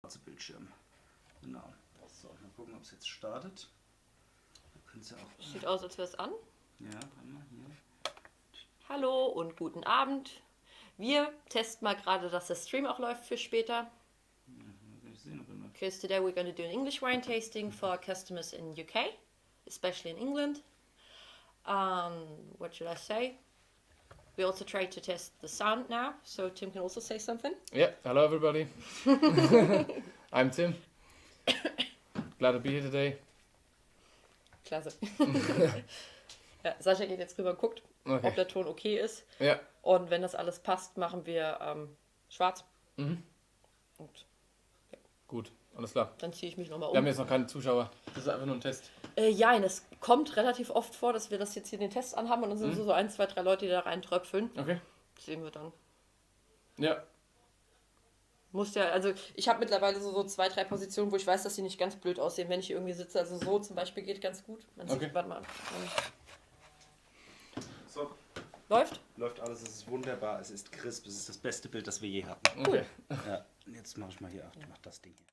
schwarze Bildschirm. Genau. So, mal gucken, ob es jetzt startet. Da können Sie auch. Sieht aus, als wäre es an. Ja, einmal hier. Hallo und guten Abend. Wir testen mal gerade, dass der Stream auch läuft für später. Ich sehe noch immer. Because today we're going to do an English wine tasting for our customers in UK, especially in England. What should I say? We also try to test the sound now, so Tim can also say something. Yeah, hello everybody. I'm Tim. Glad to be here today. Klasse. Ja, Sascha geht jetzt rüber und guckt, Okay. ob der Ton okay ist. Ja. Und wenn das alles passt, machen wir schwarz. Mhm. Und Gut, alles klar. dann ziehe ich mich nochmal Wir haben um. jetzt noch keine Zuschauer. Das ist einfach nur ein Test. Ja, es kommt relativ oft vor, dass wir das jetzt hier den Test anhaben und dann sind so 1, 2, 3 Leute, die da reintröpfeln. Okay. Das sehen wir dann. Ja. Also ich habe mittlerweile so 2, 3 Positionen, wo ich weiß, dass sie nicht ganz blöd aussehen, wenn ich hier irgendwie sitze. Also so zum Beispiel geht ganz gut. Man sieht, Okay. warte mal. So, Läuft? läuft alles, es ist wunderbar, es ist crisp, es ist das beste Bild, das wir je hatten. Okay. Ja, und jetzt mache ich mal hier, ich mach das Ding hier.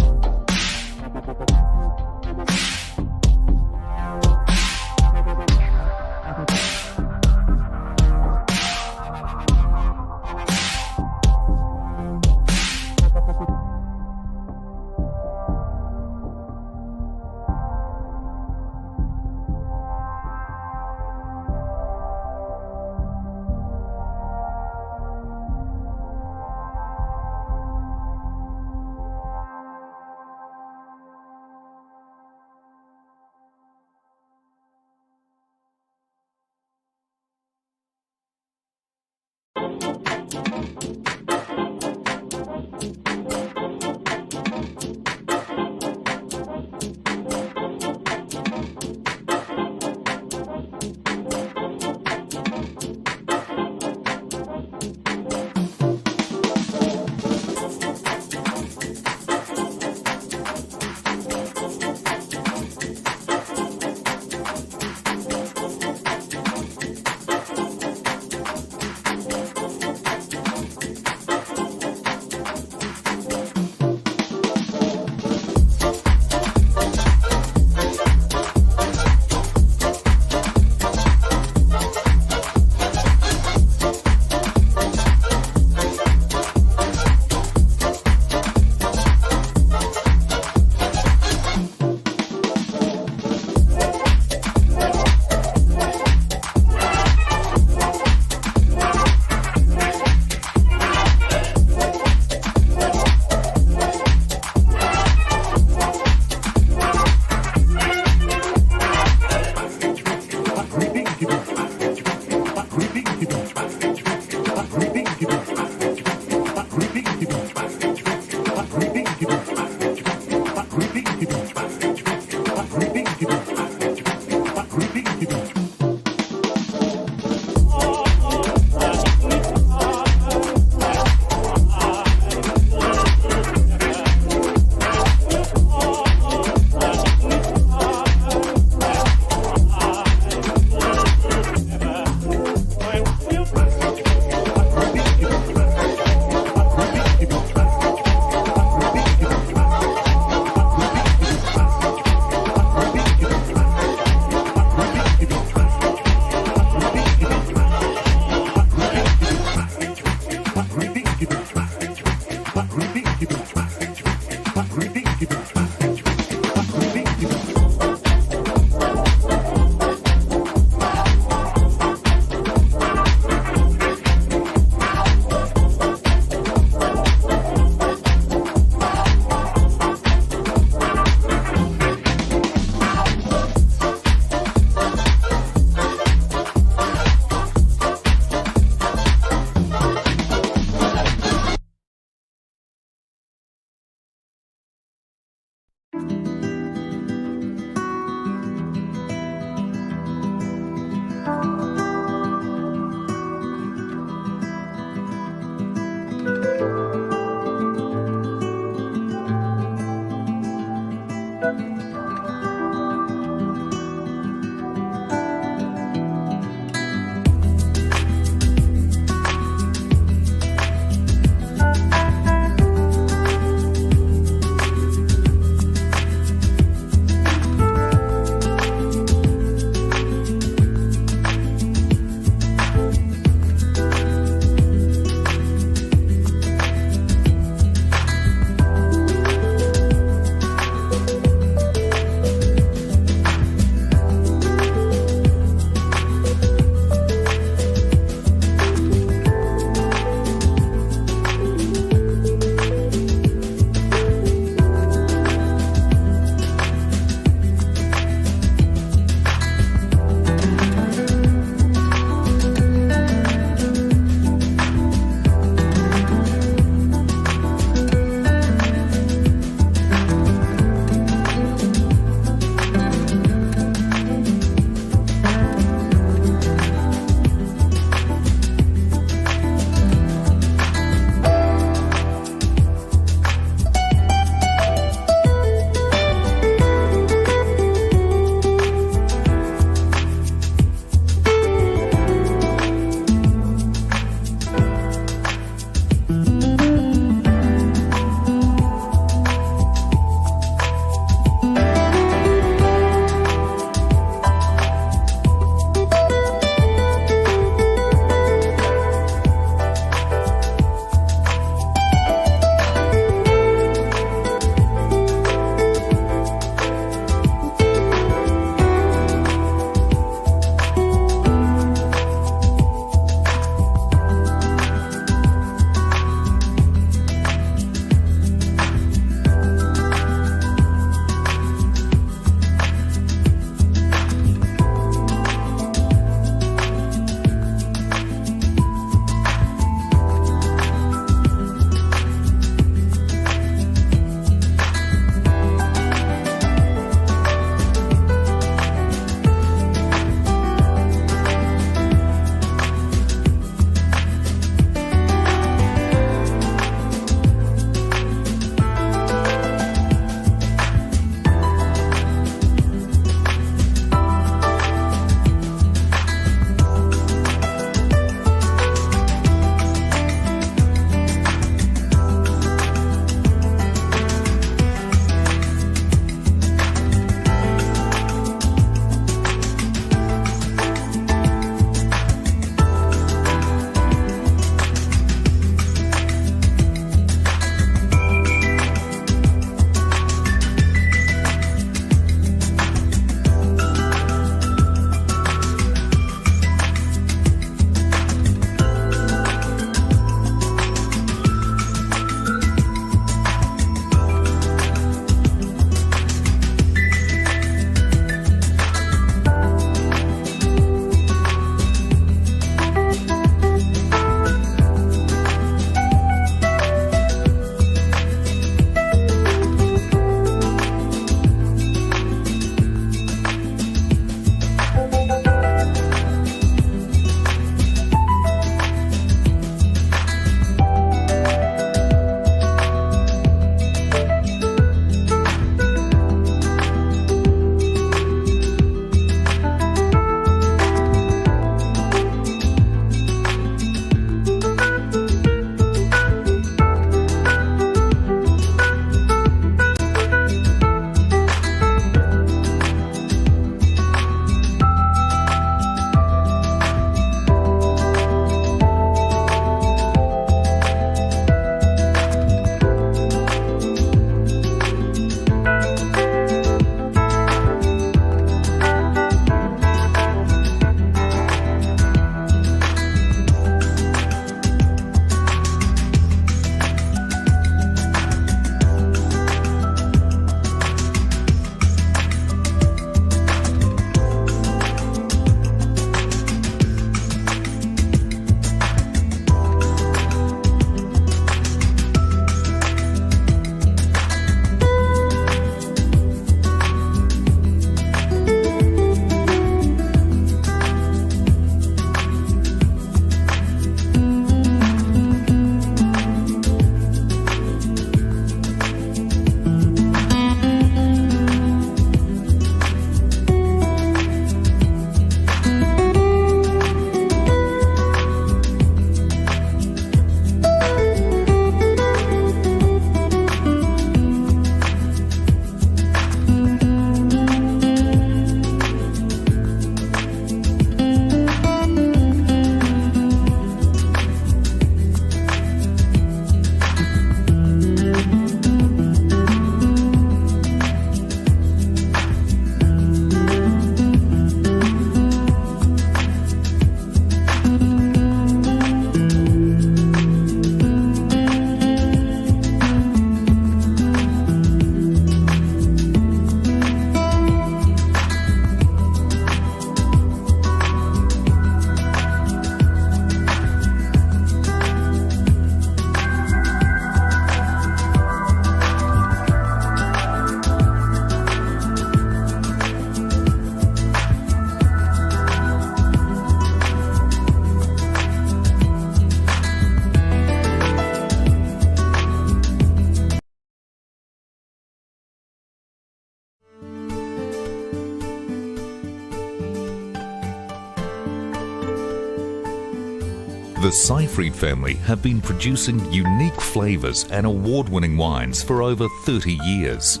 The Seifried family have been producing unique flavours and award-winning wines for over 30 years.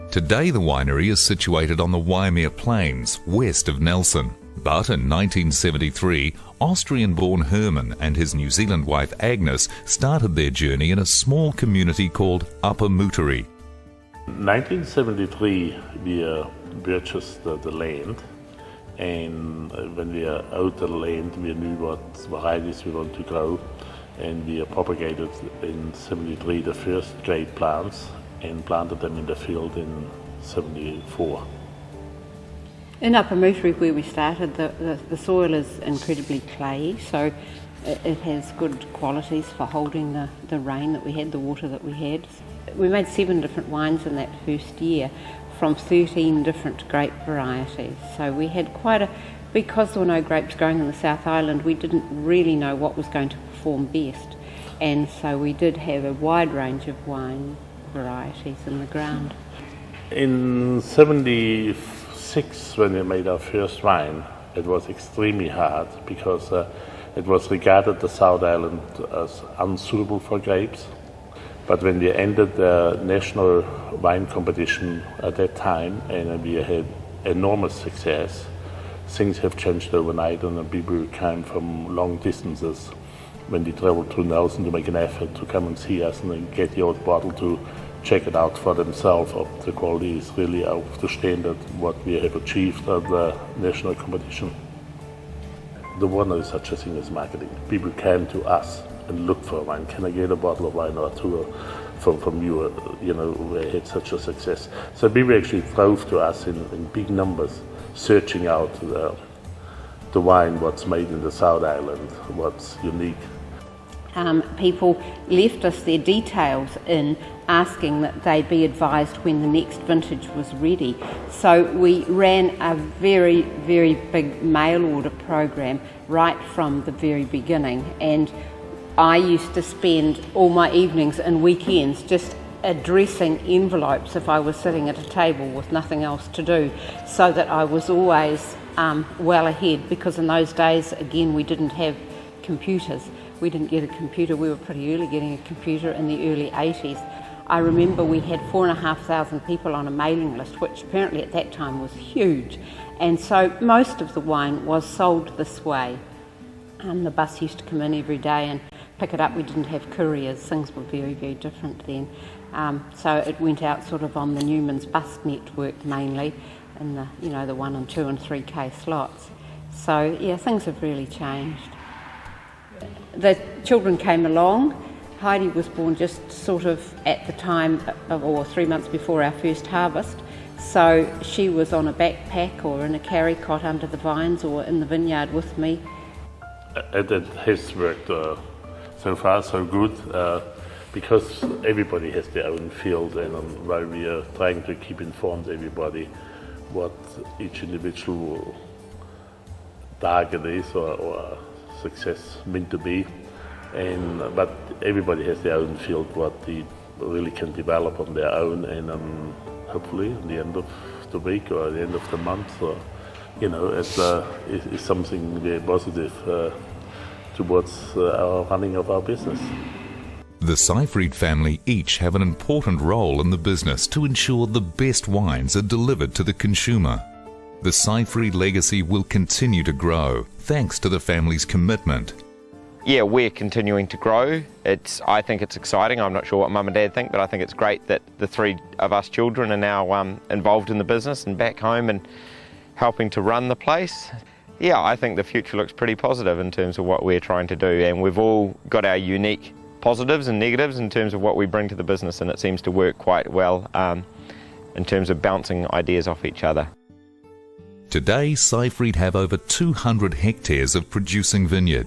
Today the winery is situated on the Waimea Plains, west of Nelson. But in 1973, Austrian-born Herman and his New Zealand wife Agnes started their journey in a small community called Upper Moutere. In 1973, we purchased the land, and when we owned the land, we knew what varieties we want to grow, and we propagated in 73 the first grape plants and planted them in the field in 74. In Upper Moutere, where we started, the soil is incredibly clayey, so it has good qualities for holding the rain that we had, the water that we had. We made 7 different wines in that first year from 13 different grape varieties. So we had because there were no grapes growing in the South Island, we didn't really know what was going to perform best. And so we did have a wide range of wine varieties in the ground. In 76, when we made our first wine, it was extremely hard because it was regarded the South Island as unsuitable for grapes. But when we ended the national wine competition at that time and we had enormous success, things have changed overnight, and people came from long distances when they traveled to Nelson to make an effort to come and see us and then get the old bottle to check it out for themselves. The quality is really out of the standard what we have achieved at the national competition. The wonder is such a thing as marketing. People came to us and looked for wine. Can I get a bottle of wine or two from you? We had such a success. So people actually drove to us in big numbers, searching out the wine, what's made in the South Island, what's unique. People left us their details in, asking that they be advised when the next vintage was ready. So we ran a very, very big mail order program right from the very beginning, and I used to spend all my evenings and weekends just addressing envelopes if I was sitting at a table with nothing else to do, so that I was always well ahead, because in those days, again, we didn't have computers. We didn't get a computer. We were pretty early getting a computer in the early 80s. I remember we had 4,500 people on a mailing list, which apparently at that time was huge. And so most of the wine was sold this way. The bus used to come in every day and pick it up. We didn't have couriers. Things were very, very different then. So it went out sort of on the Newman's bus network mainly, in the 1 and 2 and 3K slots. So yeah, things have really changed. The children came along. Heidi was born just sort of at the time or 3 months before our first harvest. So she was on a backpack or in a carry cot under the vines or in the vineyard with me. It has worked so far so good because everybody has their own field, and while we are trying to keep informed everybody what each individual target is or success meant to be, but everybody has their own field what they really can develop on their own, and hopefully at the end of the week or at the end of the month, it's something very positive towards our running of our business. The Seifried family each have an important role in the business to ensure the best wines are delivered to the consumer. The Seifried legacy will continue to grow thanks to the family's commitment. Yeah, we're continuing to grow. I think it's exciting. I'm not sure what Mum and Dad think, but I think it's great that the 3 of us children are now involved in the business and back home and helping to run the place. Yeah, I think the future looks pretty positive in terms of what we're trying to do, and we've all got our unique positives and negatives in terms of what we bring to the business, and it seems to work quite well in terms of bouncing ideas off each other. Today, Seifried have over 200 hectares of producing vineyard.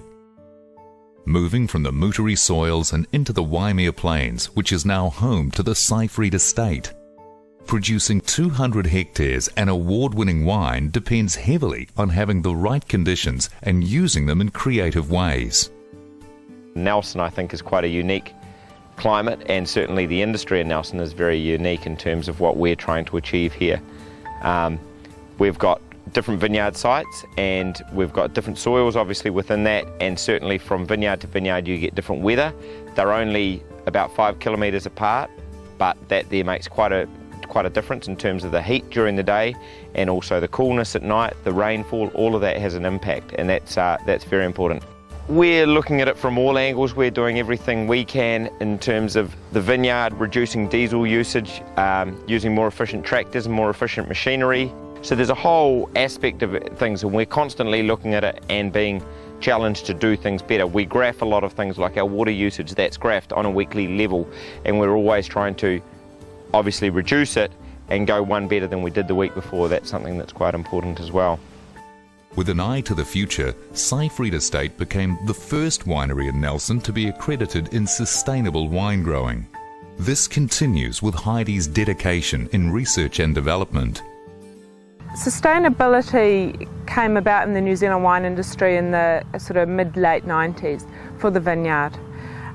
Moving from the Moutere soils and into the Waimea Plains, which is now home to the Seifried estate. Producing 200 hectares and award-winning wine depends heavily on having the right conditions and using them in creative ways. Nelson, I think, is quite a unique climate, and certainly the industry in Nelson is very unique in terms of what we're trying to achieve here. We've got different vineyard sites, and we've got different soils obviously within that, and certainly from vineyard to vineyard you get different weather. They're only about 5 kilometres apart, but that there makes quite a difference in terms of the heat during the day and also the coolness at night, the rainfall. All of that has an impact, and that's very important. We're looking at it from all angles. We're doing everything we can in terms of the vineyard, reducing diesel usage, using more efficient tractors and more efficient machinery. So there's a whole aspect of things, and we're constantly looking at it and being challenged to do things better. We graph a lot of things like our water usage, that's graphed on a weekly level, and we're always trying to obviously reduce it and go one better than we did the week before. That's something that's quite important as well. With an eye to the future, Seifried Estate became the first winery in Nelson to be accredited in sustainable wine growing. This continues with Heidi's dedication in research and development. Sustainability came about in the New Zealand wine industry in the sort of mid-late 90s for the vineyard,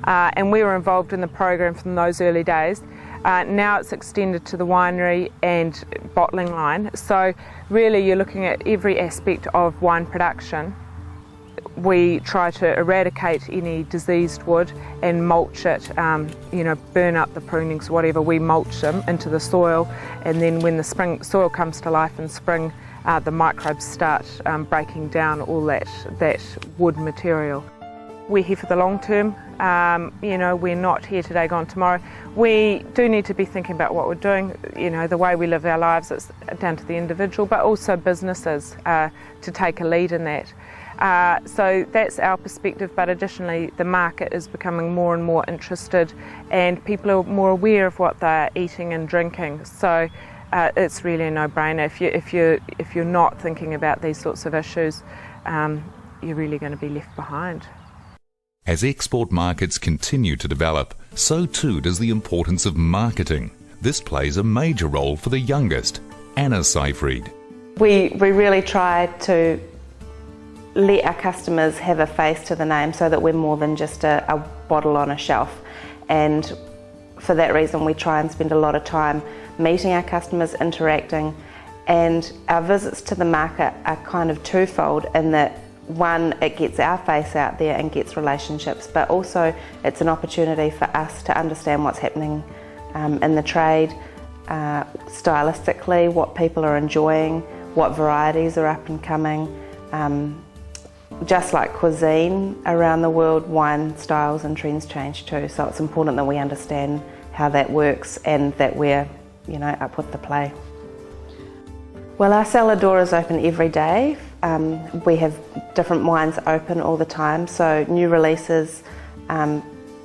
and we were involved in the program from those early days. Now it's extended to the winery and bottling line, so really you're looking at every aspect of wine production. We try to eradicate any diseased wood and mulch it, burn up the prunings, whatever. We mulch them into the soil, and then when the spring soil comes to life in spring, the microbes start breaking down all that wood material. We're here for the long term. We're not here today, gone tomorrow. We do need to be thinking about what we're doing. The way we live our lives, it's down to the individual, but also businesses to take a lead in that. So that's our perspective, but additionally the market is becoming more and more interested, and people are more aware of what they're eating and drinking. So it's really a no-brainer. If you're not thinking about these sorts of issues, you're really going to be left behind. As export markets continue to develop, so too does the importance of marketing. This plays a major role for the youngest, Anna Seifried. We really try to let our customers have a face to the name, so that we're more than just a bottle on a shelf. And for that reason we try and spend a lot of time meeting our customers, interacting, and our visits to the market are kind of twofold in that, one, it gets our face out there and gets relationships, but also it's an opportunity for us to understand what's happening in the trade, stylistically, what people are enjoying, what varieties are up and coming. Just like cuisine around the world, wine styles and trends change too, so it's important that we understand how that works and that we're up with the play. Well, our cellar door is open every day. We have different wines open all the time, so new releases,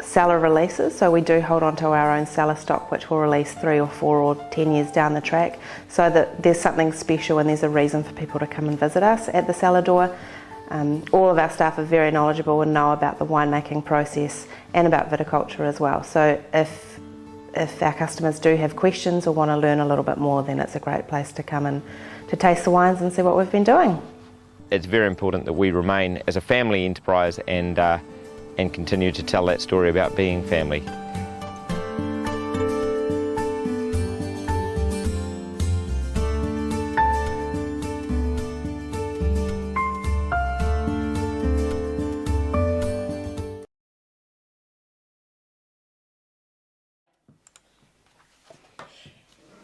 cellar releases, so we do hold on to our own cellar stock, which will release 3 or 4 or 10 years down the track, so that there's something special and there's a reason for people to come and visit us at the cellar door. All of our staff are very knowledgeable and know about the winemaking process and about viticulture as well, so if our customers do have questions or want to learn a little bit more, then it's a great place to come and to taste the wines and see what we've been doing. It's very important that we remain as a family enterprise and continue to tell that story about being family.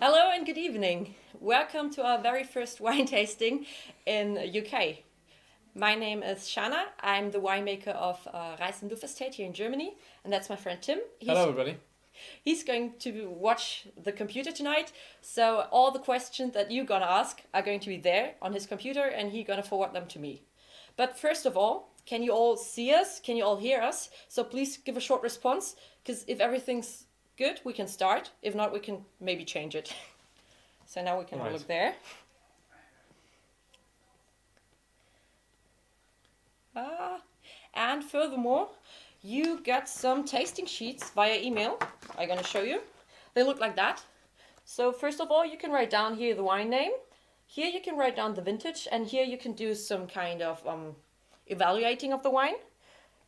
Hello and good evening. Welcome to our very first wine tasting in UK. My name is Shana. I'm the winemaker of Reis and Duff Estate here in Germany, and that's my friend Tim. Hello everybody. He's going to watch the computer tonight, so all the questions that you're gonna ask are going to be there on his computer, and he's gonna forward them to me. But first of all, can you all see us? Can you all hear us? So please give a short response, because if everything's good, we can start. If not, we can maybe change it. So now we can all look there. And furthermore, you got some tasting sheets via email. I'm going to show you. They look like that. So first of all, you can write down here the wine name. Here you can write down the vintage, and here you can do some kind of evaluating of the wine.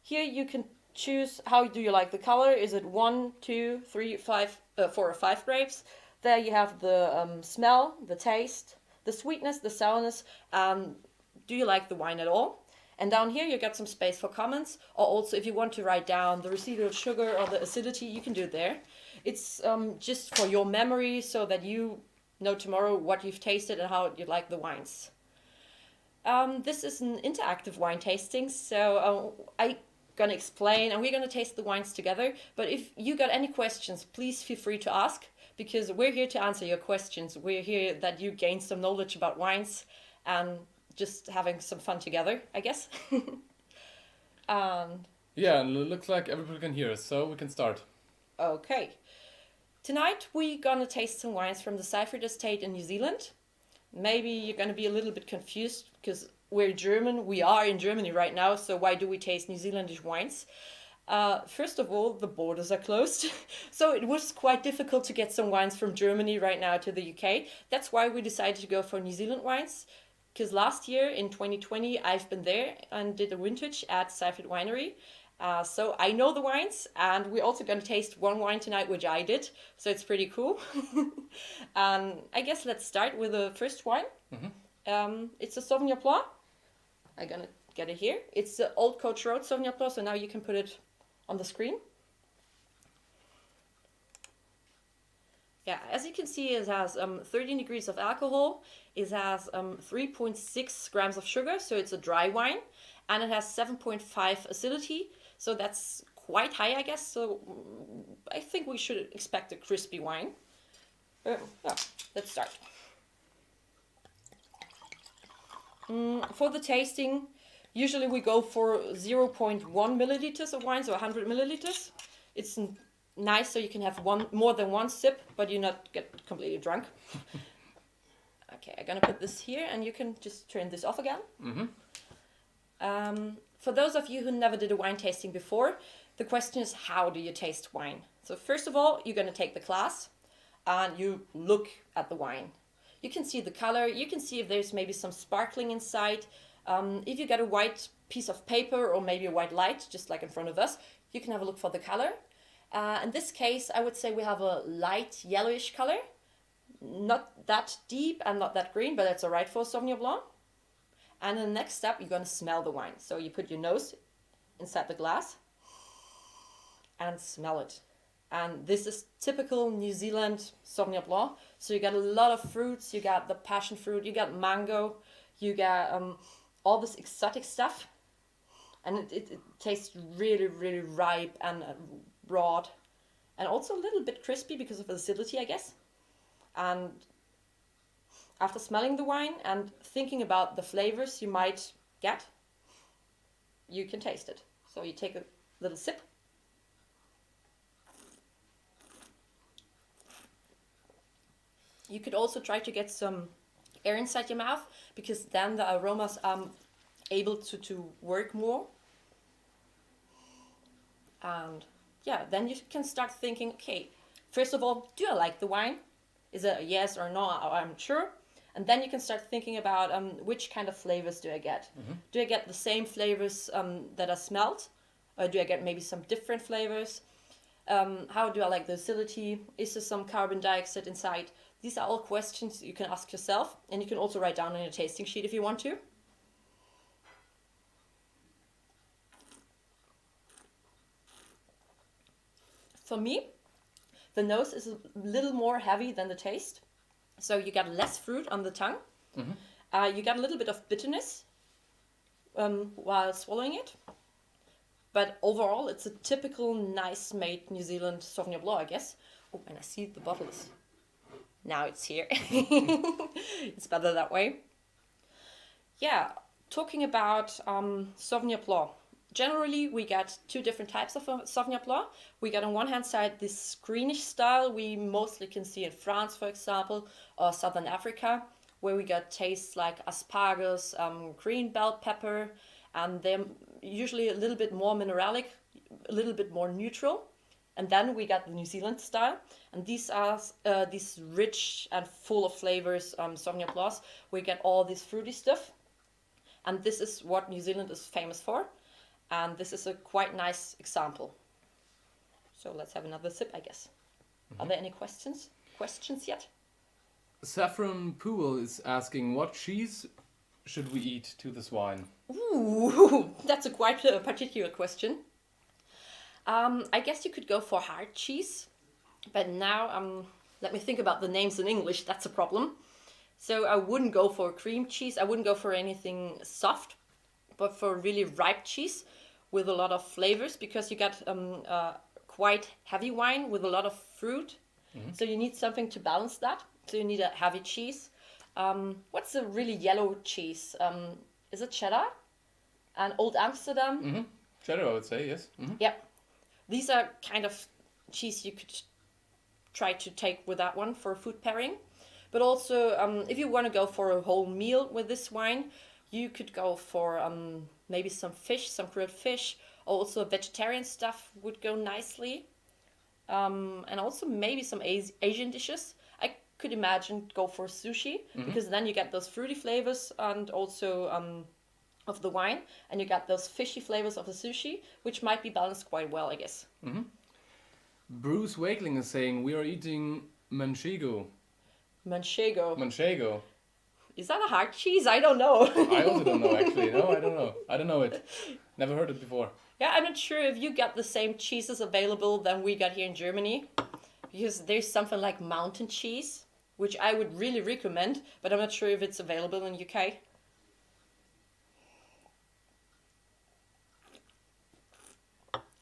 Here you can choose how do you like the color. Is it 1, 2, 3, 5, 4 or 5 grapes? There you have the smell, the taste, the the sweetness, the sourness, do you like the wine at all? And down here you got some space for comments, or also if you want to write down the residual sugar or the acidity, you can do it there. It's just for your memory, so that you know tomorrow what you've tasted and how you like the wines. This is an interactive wine tasting, so I'm gonna explain and we're gonna taste the wines together. But if you got any questions, please feel free to ask, because we're here to answer your questions. We're here that you gain some knowledge about wines and just having some fun together, I guess. Yeah, and it looks like everybody can hear us, so we can start. Okay. Tonight we're gonna taste some wines from the Seifried estate in New Zealand. Maybe you're gonna be a little bit confused because we're German. We are in Germany right now, so why do we taste New Zealandish wines? First of all, the borders are closed, so it was quite difficult to get some wines from Germany right now to the UK. That's why we decided to go for New Zealand wines, because last year in 2020 I've been there and did a vintage at Seifried Winery. So I know the wines, and we're also going to taste one wine tonight, which I did, so it's pretty cool. I guess let's start with the first wine. It's a Sauvignon Blanc. I'm going to get it here. It's the Old Coach Road Sauvignon Blanc, so now you can put it on the screen. Yeah, as you can see, it has 13 degrees of alcohol. It has 3.6 grams of sugar, so it's a dry wine, and it has 7.5 acidity. So that's quite high, I guess. So I think we should expect a crispy wine. Yeah, let's start. For the tasting, usually we go for 0.1 milliliters of wine, so 100 milliliters. It's nice, so you can have more than one sip, but you not get completely drunk. Okay, I'm gonna put this here, and you can just turn this off again. For those of you who never did a wine tasting before, the question is, how do you taste wine? So first of all, you're gonna take the glass and you look at the wine. You can see the color, you can see if there's maybe some sparkling inside. If you got a white piece of paper or maybe a white light, just like in front of us, you can have a look for the color. In this case, I would say we have a light yellowish color. Not that deep and not that green, but that's all right for Sauvignon Blanc. And in the next step, you're going to smell the wine. So you put your nose inside the glass and smell it. And this is typical New Zealand Sauvignon Blanc. So you got a lot of fruits. You got the passion fruit, you got mango, you got all this exotic stuff. And it tastes really, really ripe and broad. And also a little bit crispy because of the acidity, I guess. And after smelling the wine and thinking about the flavors you might get, you can taste it. So you take a little sip. You could also try to get some air inside your mouth, because then the aromas are able to work more. And yeah, then you can start thinking, okay, first of all, do I like the wine? Is it a yes or no? I'm sure. And then you can start thinking about which kind of flavors do I get? Do I get the same flavors that are smelled? Or do I get maybe some different flavors? How do I like the acidity? Is there some carbon dioxide inside? These are all questions you can ask yourself, and you can also write down on your tasting sheet if you want to. For me, the nose is a little more heavy than the taste. So you got less fruit on the tongue. You got a little bit of bitterness while swallowing it. But overall, it's a typical nice made New Zealand Sauvignon Blanc, I guess. Oh, and I see the bottle is... Now it's here. It's better that way. Yeah, talking about Sauvignon Blanc. Generally, we got two different types of Sauvignon Blanc. We got on one hand side this greenish style we mostly can see in France, for example, or Southern Africa, where we got tastes like asparagus, green bell pepper, and they're usually a little bit more mineralic, a little bit more neutral. And then we got the New Zealand style, and these are these rich and full of flavors Sauvignon Blancs. We get all this fruity stuff, and this is what New Zealand is famous for. And this is a quite nice example. So let's have another sip, I guess. Are there any questions? Questions yet? Saffron Pool is asking, what cheese should we eat to this wine? Ooh, that's a quite particular question. I guess you could go for hard cheese, but now let me think about the names in English. That's a problem. So I wouldn't go for cream cheese. I wouldn't go for anything soft, but for really ripe cheese with a lot of flavors, because you got quite heavy wine with a lot of fruit. So you need something to balance that. So you need a heavy cheese. What's a really yellow cheese? Is it cheddar? And Old Amsterdam? Cheddar, I would say, yes. Yep. These are kind of cheese you could try to take with that one for food pairing. But also, if you want to go for a whole meal with this wine, you could go for maybe some fish, some grilled fish. Also, vegetarian stuff would go nicely. And also maybe some Asian dishes. I could imagine go for sushi, because then you get those fruity flavors and also of the wine, and you got those fishy flavors of the sushi, which might be balanced quite well, I guess. Bruce Wakeling is saying, we are eating manchego. Manchego. Manchego. Is that a hard cheese? I don't know. I also don't know, actually. No, I don't know. I don't know it. Never heard it before. Yeah, I'm not sure if you got the same cheeses available than we got here in Germany, because there's something like mountain cheese, which I would really recommend, but I'm not sure if it's available in UK.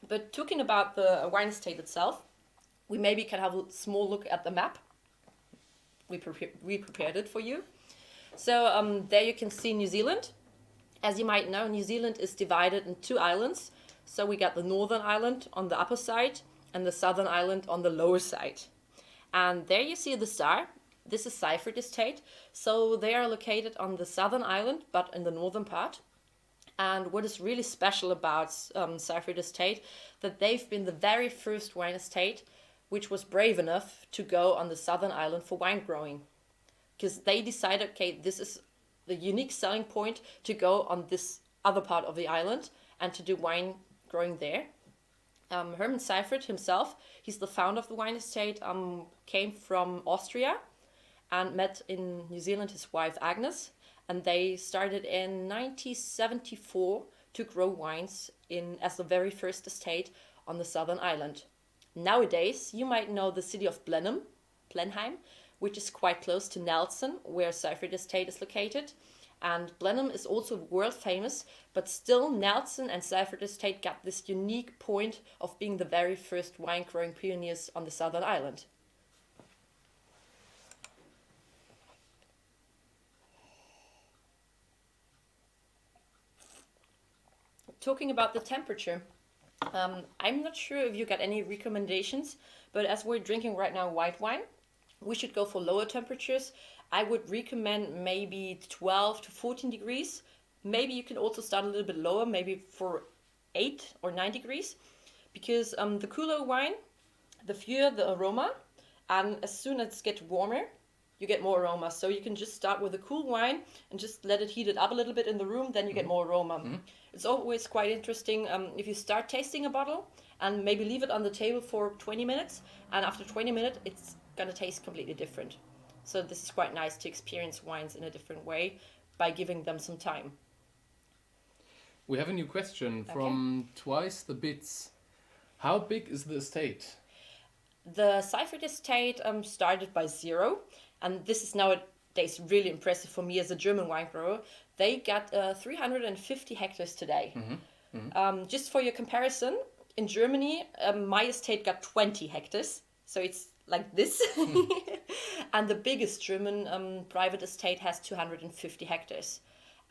But talking about the wine estate itself, we maybe can have a small look at the map. We prepared it for you. So there you can see New Zealand. As you might know, New Zealand is divided in 2 islands. So we got the northern island on the upper side and the southern island on the lower side. And there you see the star. This is Seifried estate. So they are located on the southern island, but in the northern part. And what is really special about Seifried estate, that they've been the very first wine estate which was brave enough to go on the southern island for wine growing. Because they decided, okay, this is the unique selling point to go on this other part of the island and to do wine growing there. Hermann Seifried himself, he's the founder of the wine estate, came from Austria and met in New Zealand his wife Agnes. And they started in 1974 to grow wines as the very first estate on the southern island. Nowadays, you might know the city of Blenheim, which is quite close to Nelson, where Seifried estate is located. And Blenheim is also world famous, but still Nelson and Seifried estate got this unique point of being the very first wine growing pioneers on the southern island. Talking about the temperature, I'm not sure if you got any recommendations, but as we're drinking right now white wine, we should go for lower temperatures. I would recommend maybe 12 to 14 degrees. Maybe you can also start a little bit lower, maybe for 8 or 9 degrees, because the cooler wine, the fewer the aroma, and as soon as it gets warmer, you get more aroma. So you can just start with a cool wine and just let it heat it up a little bit in the room, then you get more aroma. It's always quite interesting if you start tasting a bottle and maybe leave it on the table for 20 minutes, and after 20 minutes it's gonna taste completely different. So this is quite nice to experience wines in a different way by giving them some time. We have a new question from Twice the Bits. How big is the estate? The Seifried estate started by 0, and this is nowadays really impressive for me as a German wine grower. They got 350 hectares today. Just for your comparison, in Germany, my estate got 20 hectares, so it's like this. And the biggest German private estate has 250 hectares.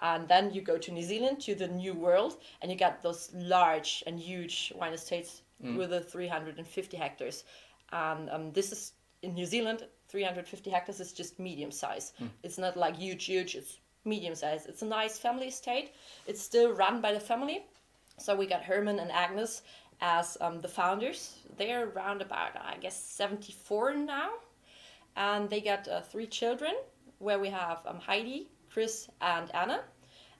And then you go to New Zealand, to the New World, and you got those large and huge wine estates with the 350 hectares. And this is, in New Zealand, 350 hectares is just medium size. It's not like huge, it's medium size. It's a nice family estate. It's still run by the family. So we got Herman and Agnes as the founders. They're around about, I guess, 74 now. And they got 3 children, where we have Heidi, Chris and Anna.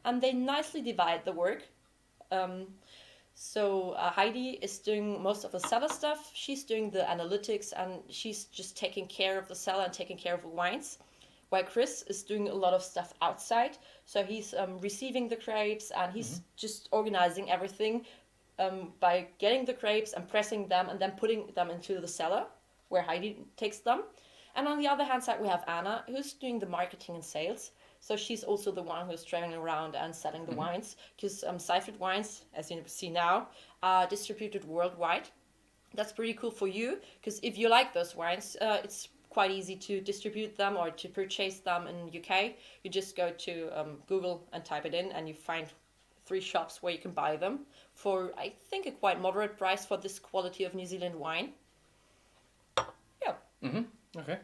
And they nicely divide the work. So Heidi is doing most of the cellar stuff. She's doing the analytics, and she's just taking care of the cellar and taking care of the wines. while Chris is doing a lot of stuff outside. So he's receiving the grapes, and he's just organizing everything by getting the grapes and pressing them and then putting them into the cellar where Heidi takes them. And on the other hand side, we have Anna, who's doing the marketing and sales. So she's also the one who's traveling around and selling the wines, because Seifried wines, as you see now, are distributed worldwide. That's pretty cool for you, because if you like those wines, it's quite easy to distribute them or to purchase them in UK. You just go to Google and type it in, and you find 3 shops where you can buy them for, I think, a quite moderate price for this quality of New Zealand wine. Yeah. Okay.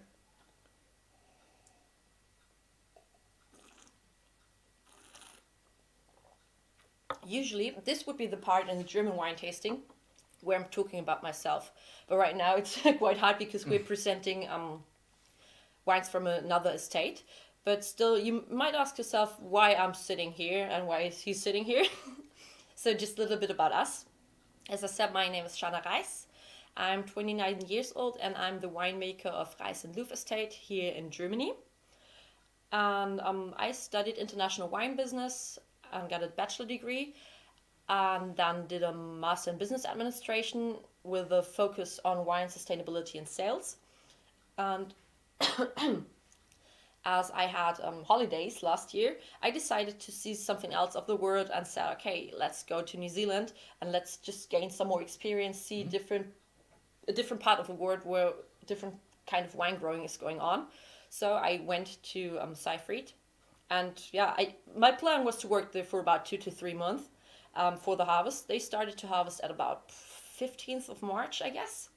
Usually, this would be the part in the German wine tasting where I'm talking about myself. But right now it's quite hard because we're presenting wines from another estate. But still, you might ask yourself why I'm sitting here and why is he sitting here. So just a little bit about us. As I said, my name is Shana Reis. I'm 29 years old and I'm the winemaker of Reis and Louvre Estate here in Germany. And I studied international wine business and got a bachelor degree, and then did a master in business administration with a focus on wine sustainability and sales. And as I had holidays last year, I decided to see something else of the world and said, okay, let's go to New Zealand and let's just gain some more experience, see a different part of the world where different kind of wine growing is going on. So I went to Seifried. And yeah, my plan was to work there for about 2 to 3 months for the harvest. They started to harvest at about 15th of March, I guess.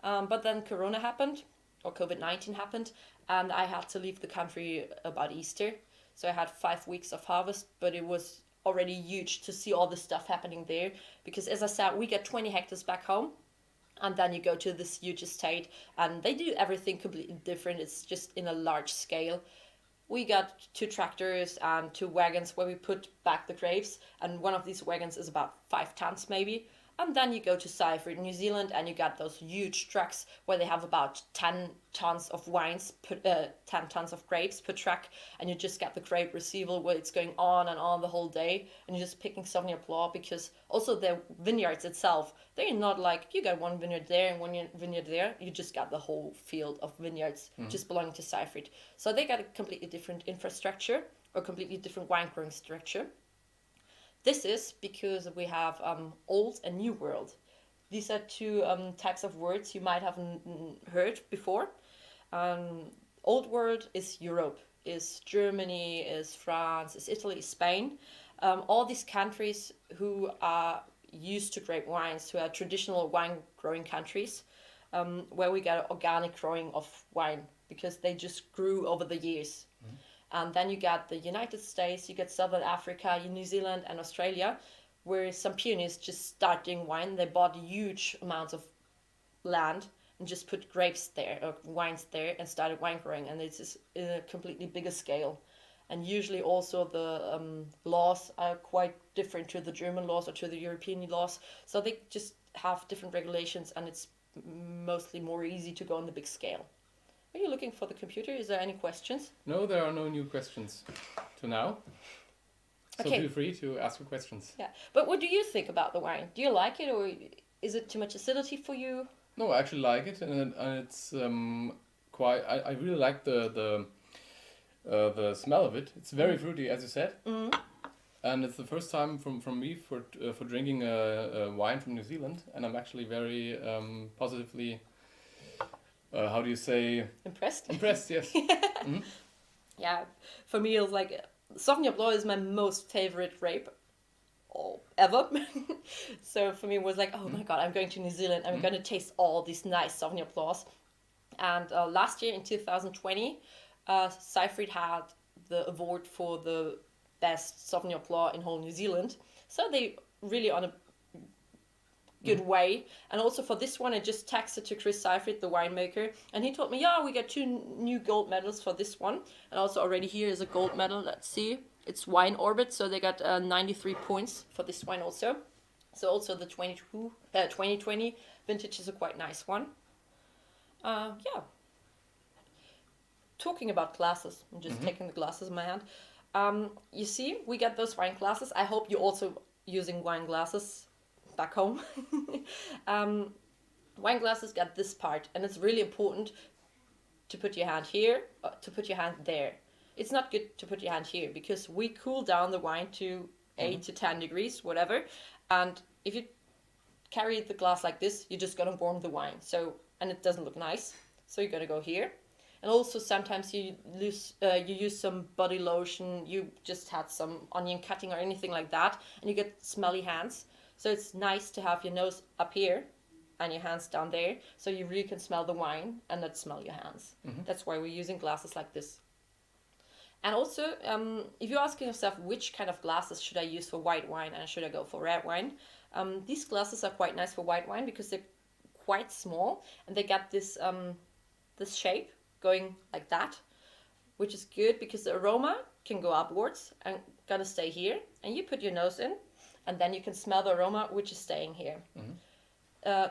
But then Corona happened, or COVID-19 happened, and I had to leave the country about Easter. So I had 5 weeks of harvest, but it was already huge to see all this stuff happening there. Because as I said, we get 20 hectares back home. And then you go to this huge estate, and they do everything completely different. It's just in a large scale. We got 2 tractors and 2 wagons where we put back the grapes, and one of these wagons is about 5 tons maybe. And then you go to Seifried, New Zealand, and you got those huge trucks where they have about 10 tons of wines, 10 tons of grapes per truck, and you just get the grape receival where it's going on and on the whole day, and you're just picking Sauvignon Blanc, because also the vineyards itself, they're not like you got one vineyard there and one vineyard there. You just got the whole field of vineyards just belonging to Seifried. So they got a completely different infrastructure or completely different wine growing structure. This is because we have old and new world. These are 2 types of words you might have heard before. Old world is Europe, is Germany, is France, is Italy, Spain. All these countries who are used to grape wines, who are traditional wine growing countries, where we get organic growing of wine because they just grew over the years. And then you got the United States, you got Southern Africa, New Zealand and Australia, where some pioneers just starting wine. They bought huge amounts of land and just put grapes there, or wines there, and started wine growing. And it's just in a completely bigger scale. And usually also the laws are quite different to the German laws or to the European laws. So they just have different regulations, and it's mostly more easy to go on the big scale. Are you looking for the computer? Is there any questions? No, there are no new questions to now. So Okay. feel free to ask your questions. Yeah, but what do you think about the wine? Do you like it, or is it too much acidity for you? No, I actually like it, and it's quite. I really like the smell of it. It's very fruity, as you said, and it's the first time from me for drinking a wine from New Zealand, and I'm actually very positively. How do you say? Impressed? Impressed, yes. Yeah, for me it's like Sauvignon Blanc is my most favorite grape ever. So for me it was like, oh my god, I'm going to New Zealand, I'm going to taste all these nice Sauvignon Blancs. And last year in 2020, Seifried had the award for the best Sauvignon Blanc in whole New Zealand. So they really on a good way. And also for this one, I just texted to Chris Seifried, the winemaker, and he told me, yeah, we got 2 new gold medals for this one. And also already here is a gold medal. Let's see. It's Wine Orbit, so they got 93 points for this wine also. So also the 2020 vintage is a quite nice one. Yeah. talking about glasses, I'm just taking the glasses in my hand. You see, we got those wine glasses. I hope you're also using wine glasses back home. Wine glasses got this part, and it's really important to put your hand here, to put your hand there. It's not good to put your hand here because we cool down the wine to 8 to 10 degrees, whatever. And if you carry the glass like this, you're just gonna warm the wine. So, and it doesn't look nice. So you're gonna go here. And also sometimes you use some body lotion, you just had some onion cutting or anything like that, and you get smelly hands. So it's nice to have your nose up here and your hands down there, so you really can smell the wine and not smell your hands. That's why we're using glasses like this. And also, if you're asking yourself which kind of glasses should I use for white wine and should I go for red wine, these glasses are quite nice for white wine because they're quite small and they got this this shape going like that, which is good because the aroma can go upwards and gonna stay here, and you put your nose in and then you can smell the aroma which is staying here.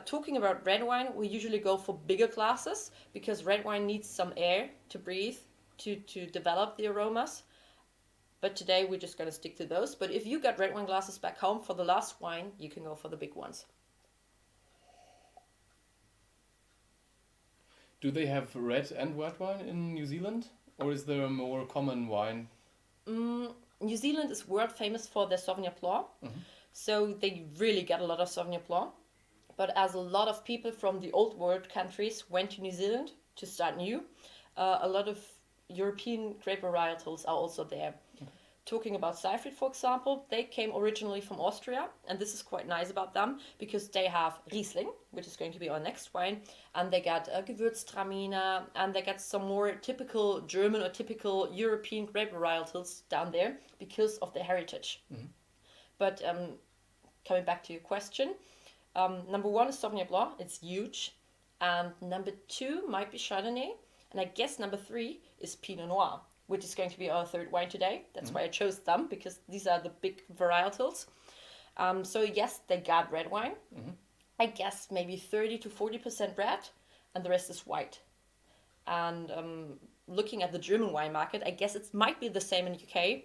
Talking about red wine, we usually go for bigger glasses because red wine needs some air to breathe to develop the aromas. But today we're just going to stick to those. But if you got red wine glasses back home for the last wine, you can go for the big ones. Do they have red and white wine in New Zealand? Or is there a more common wine? New Zealand is world famous for their Sauvignon Blanc. So they really get a lot of Sauvignon Blanc. But as a lot of people from the old world countries went to New Zealand to start new, a lot of European grape varietals are also there. Talking about Seifried, for example, they came originally from Austria, and this is quite nice about them because they have Riesling, which is going to be our next wine, and they got Gewürztraminer, and they got some more typical German or typical European grape varietals down there because of their heritage. But coming back to your question, number 1 is Sauvignon Blanc, it's huge, and number 2 might be Chardonnay, and I guess number 3 is Pinot Noir, which is going to be our third wine today. That's why I chose them, because these are the big varietals. So yes, they got red wine. I guess maybe 30 to 40% red, and the rest is white. And looking at the German wine market, I guess it might be the same in the UK.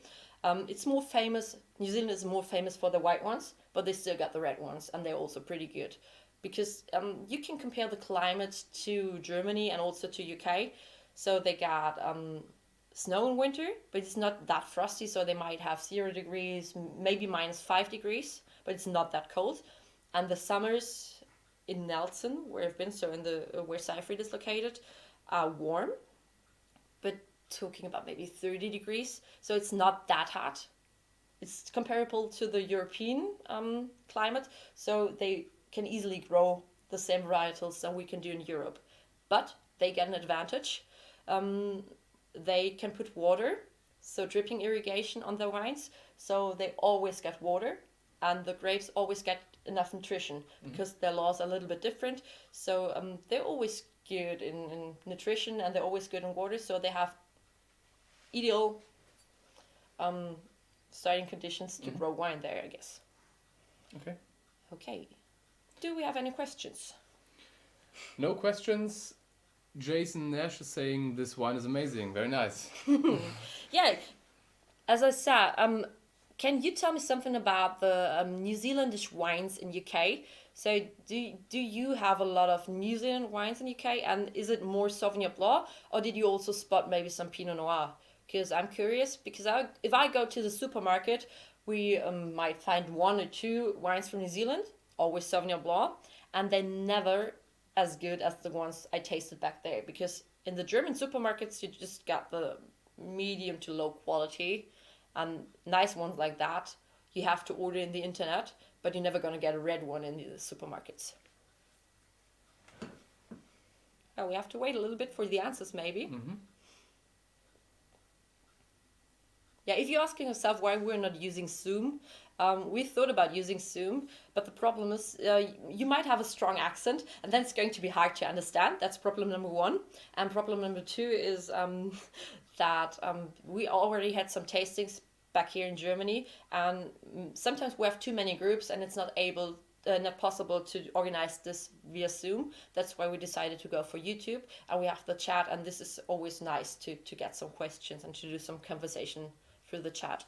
It's more famous, New Zealand is more famous for the white ones, but they still got the red ones, and they're also pretty good. Because you can compare the climate to Germany and also to UK. So they got snow in winter, but it's not that frosty, so they might have 0 degrees, maybe -5 degrees, but it's not that cold. And the summers in Nelson, where I've been, so in the where Seifried is located, are warm, but talking about maybe 30 degrees, so it's not that hot. It's comparable to the European climate, so they can easily grow the same varietals that we can do in Europe. But they get an advantage. They can put water, so dripping irrigation on their wines, so they always get water, and the grapes always get enough nutrition because their laws are a little bit different. So they're always good in nutrition, and they're always good in water, so they have ideal starting conditions to grow wine there, I guess. Okay. Do we have any questions? No questions. Jason Nash is saying this wine is amazing. Very nice. Yeah, as I said, can you tell me something about the New Zealandish wines in UK? So do you have a lot of New Zealand wines in UK, and is it more Sauvignon Blanc, or did you also spot maybe some Pinot Noir? Because I'm curious, because if I go to the supermarket, we might find 1 or 2 wines from New Zealand, always Sauvignon Blanc, and they're never as good as the ones I tasted back there, because in the German supermarkets you just got the medium to low quality, and nice ones like that you have to order in the internet, but you're never going to get a red one in the supermarkets. Oh, we have to wait a little bit for the answers maybe. Yeah, if you're asking yourself why we're not using Zoom, we thought about using Zoom, but the problem is you might have a strong accent, and then it's going to be hard to understand. That's problem number 1. And problem number 2 is that we already had some tastings back here in Germany, and sometimes we have too many groups, and it's not able not possible to organize this via Zoom. That's why we decided to go for YouTube, and we have the chat, and this is always nice to get some questions and to do some conversation through the chat.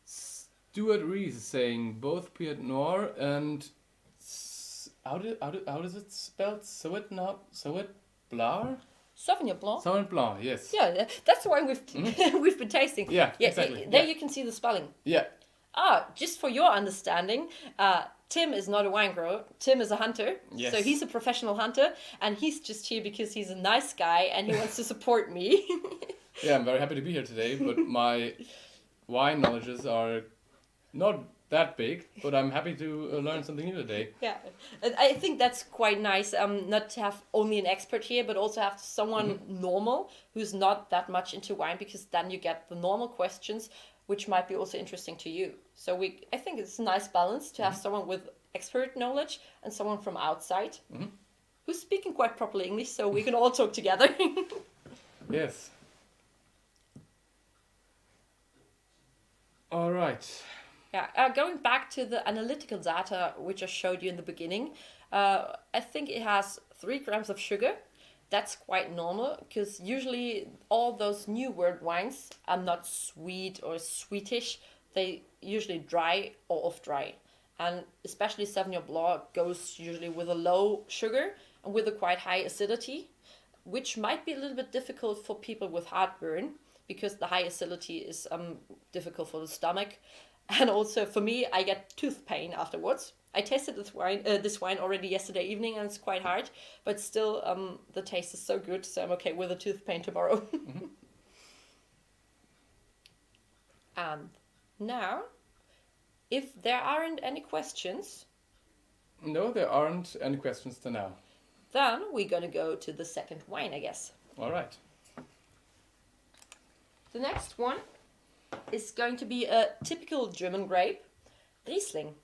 Stuart Rees is saying both Pinot Noir and how does it spelled? Sauvet Blanc? Sauvignon Blanc. Sauvignon Blanc, yes. Yeah, that's the one we've been tasting. Yeah, exactly. There yeah. you can see the spelling. Yeah. Just for your understanding, Tim is not a wine grower. Tim is a hunter. Yes. So he's a professional hunter, and he's just here because he's a nice guy and he wants to support me. Yeah, I'm very happy to be here today, but my wine knowledges are not that big, but I'm happy to learn something new today. Yeah, and I think that's quite nice, not to have only an expert here, but also have someone normal who's not that much into wine, because then you get the normal questions, which might be also interesting to you. So I think it's a nice balance to have someone with expert knowledge and someone from outside who's speaking quite properly English, so we can all talk together. Yes. All right. Yeah, going back to the analytical data which I showed you in the beginning, I think it has 3 grams of sugar. That's quite normal, because usually all those new world wines are not sweet or sweetish. They usually dry or off dry. And especially Sauvignon Blanc goes usually with a low sugar and with a quite high acidity, which might be a little bit difficult for people with heartburn, because the high acidity is difficult for the stomach. And also for me, I get tooth pain afterwards. I tasted this wine already yesterday evening, and it's quite hard, but still the taste is so good, so I'm okay with the tooth pain tomorrow. And now, if there aren't any questions... No, there aren't any questions to now. Then we're gonna go to the second wine, I guess. All right. The next one is going to be a typical German grape, Riesling.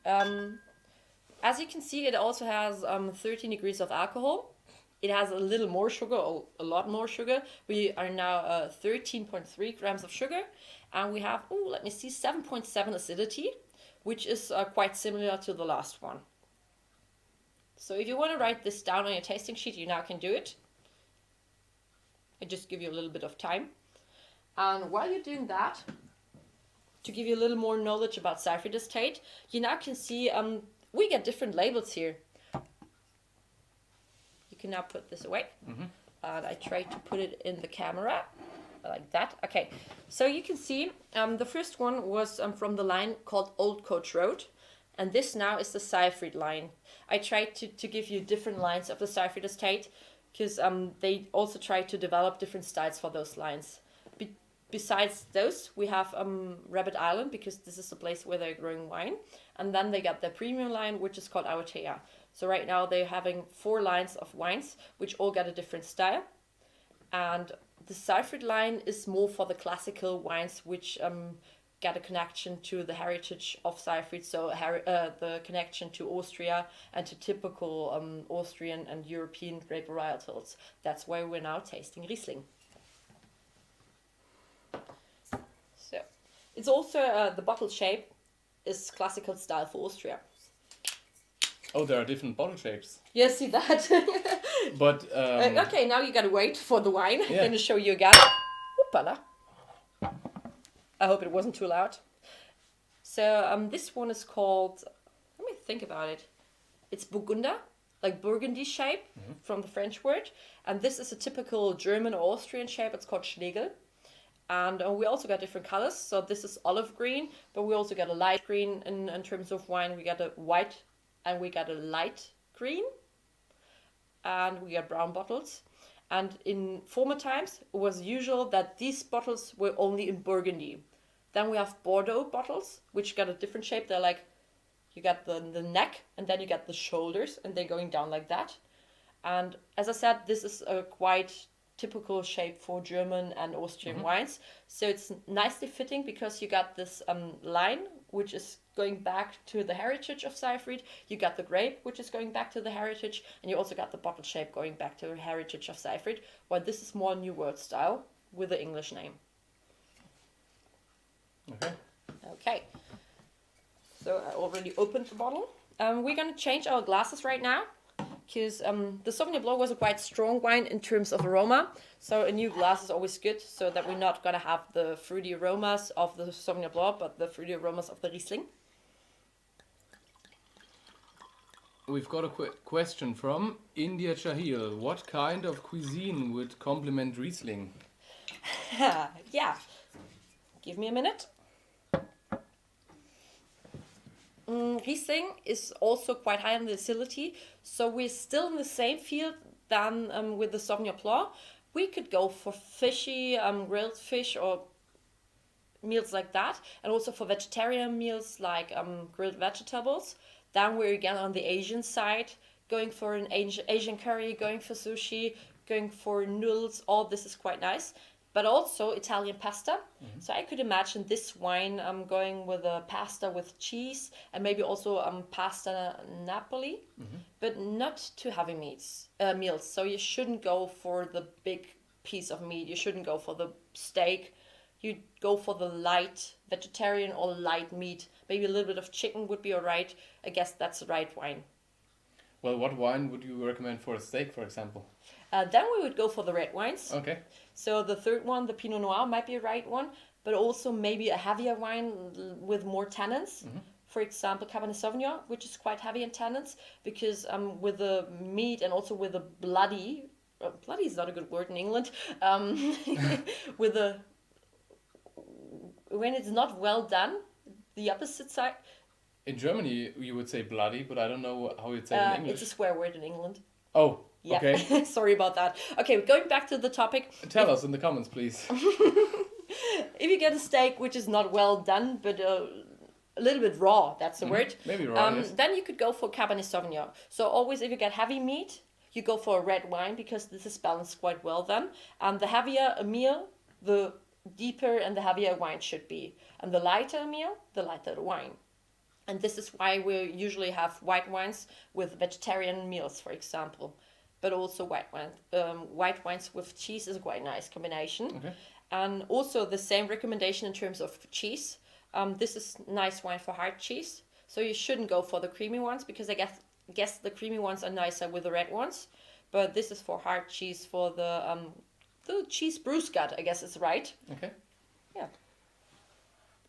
As you can see, it also has 13 degrees of alcohol. It has a little more sugar, or a lot more sugar. We are now 13.3 grams of sugar, and we have, let me see, 7.7 acidity, which is quite similar to the last one. So if you want to write this down on your tasting sheet, you now can do it. I just give you a little bit of time. And while you're doing that, to give you a little more knowledge about Seifried Estate, you now can see we get different labels here. You can now put this away. And I try to put it in the camera like that. Okay, so you can see the first one was from the line called Old Coach Road. And this now is the Seifried line. I tried to give you different lines of the Seifried Estate, because they also try to develop different styles for those lines. Besides those, we have Rabbit Island, because this is the place where they're growing wine. And then they got their premium line, which is called Aotea. So right now they're having 4 lines of wines, which all got a different style. And the Seifried line is more for the classical wines, which get a connection to the heritage of Seifried, so the connection to Austria and to typical Austrian and European grape varietals. That's why we're now tasting Riesling. So it's also the bottle shape is classical style for Austria. Oh, there are different bottle shapes. Yeah, see that? But okay, now you gotta wait for the wine. Yeah. I'm gonna show you again. Oopala. I hope it wasn't too loud. So this one is called, let me think about it. It's Burgunder, like Burgundy shape from the French word. And this is a typical German or Austrian shape. It's called Schlegel. And we also got different colors. So this is olive green, but we also got a light green in terms of wine. We got a white and we got a light green. And we got brown bottles. And in former times, it was usual that these bottles were only in Burgundy. Then we have Bordeaux bottles, which got a different shape. They're like, you got the neck, and then you got the shoulders, and they're going down like that. And as I said, this is a quite typical shape for German and Austrian wines. So it's nicely fitting, because you got this line, which is going back to the heritage of Seifried. You got the grape, which is going back to the heritage. And you also got the bottle shape going back to the heritage of Seifried. While this is more New World style with the English name. Okay. Okay. So I already opened the bottle. We're going to change our glasses right now, because the Sauvignon Blanc was a quite strong wine in terms of aroma. So a new glass is always good, so that we're not going to have the fruity aromas of the Sauvignon Blanc, but the fruity aromas of the Riesling. We've got a question from India Chahil. What kind of cuisine would complement Riesling? Yeah. Give me a minute. Riesling is also quite high in the acidity, so we're still in the same field than with the Sauvignon Blanc. We could go for fishy, grilled fish or meals like that, and also for vegetarian meals like grilled vegetables. Then we're again on the Asian side, going for an Asian curry, going for sushi, going for noodles. All this is quite nice. But also Italian pasta. So I could imagine this wine going with a pasta with cheese, and maybe also pasta Napoli, but not too heavy meals. So you shouldn't go for the big piece of meat. You shouldn't go for the steak. You go for the light vegetarian or light meat. Maybe a little bit of chicken would be all right. I guess that's the right wine. Well, what wine would you recommend for a steak, for example? Then we would go for the red wines. Okay. So the third one, the Pinot Noir, might be a right one, but also maybe a heavier wine with more tannins. For example, Cabernet Sauvignon, which is quite heavy in tannins, because with the meat and also with the bloody is not a good word in England, with the, when it's not well done, the opposite side. In Germany, you would say bloody, but I don't know how you'd say it in English. It's a swear word in England. Oh, yeah. Okay. Sorry about that. Okay, going back to the topic. Tell us in the comments, please. If you get a steak which is not well done, but a little bit raw, that's the word. Maybe raw, yes. Then you could go for Cabernet Sauvignon. So always, if you get heavy meat, you go for a red wine, because this is balanced quite well then. And the heavier a meal, the deeper and the heavier wine should be. And the lighter a meal, the lighter the wine. And this is why we usually have white wines with vegetarian meals, for example. But also white wines with cheese is a quite nice combination. Okay. And also the same recommendation in terms of cheese. This is nice wine for hard cheese. So you shouldn't go for the creamy ones, because I guess the creamy ones are nicer with the red ones. But this is for hard cheese, for the cheese bruschetta, I guess is right. Okay. Yeah.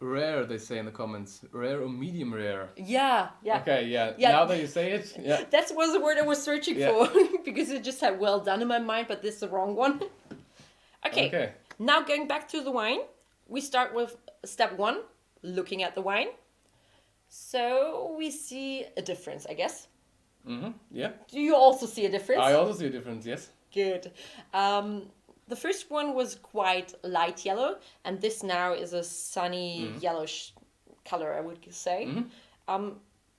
Rare, they say in the comments. Rare or medium rare? Yeah. Okay, yeah. Now that you say it, yeah. That was the word I was searching for, because it just had well done in my mind, but this is the wrong one. Okay. Now going back to the wine, we start with step 1, looking at the wine. So we see a difference, I guess. Yeah. Do you also see a difference? I also see a difference, yes. Good. The first one was quite light yellow, and this now is a sunny yellowish color, I would say.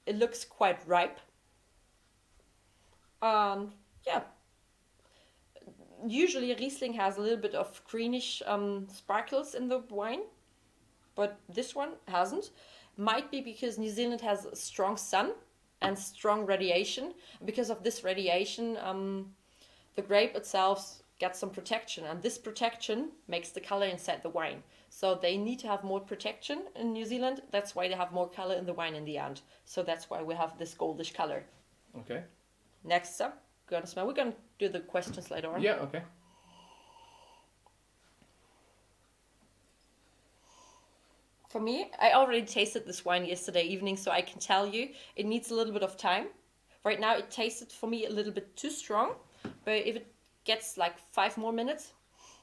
It looks quite ripe. Yeah. Usually Riesling has a little bit of greenish sparkles in the wine, but this one hasn't. Might be because New Zealand has strong sun and strong radiation. Because of this radiation, the grape itself gets some protection, and this protection makes the color inside the wine. So they need to have more protection in New Zealand. That's why they have more color in the wine in the end. So that's why we have this goldish color. Okay. Next up, gonna smell. We're gonna do the questions later on. Yeah, okay. For me, I already tasted this wine yesterday evening, so I can tell you it needs a little bit of time. Right now it tasted for me a little bit too strong, but if it gets like 5 more minutes,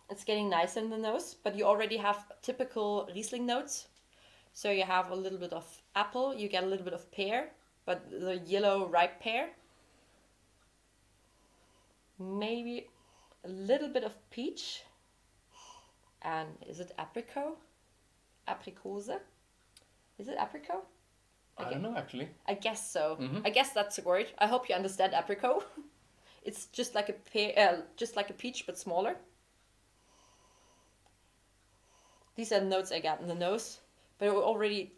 it's getting nicer in the nose. But you already have typical Riesling notes. So you have a little bit of apple, you get a little bit of pear, but the yellow ripe pear. Maybe a little bit of peach. And is it apricot? Apricose? Is it apricot? I don't know, actually. I guess so. I guess that's a word. I hope you understand apricot. It's just like a pear, just like a peach, but smaller. These are the notes I got in the nose, but I already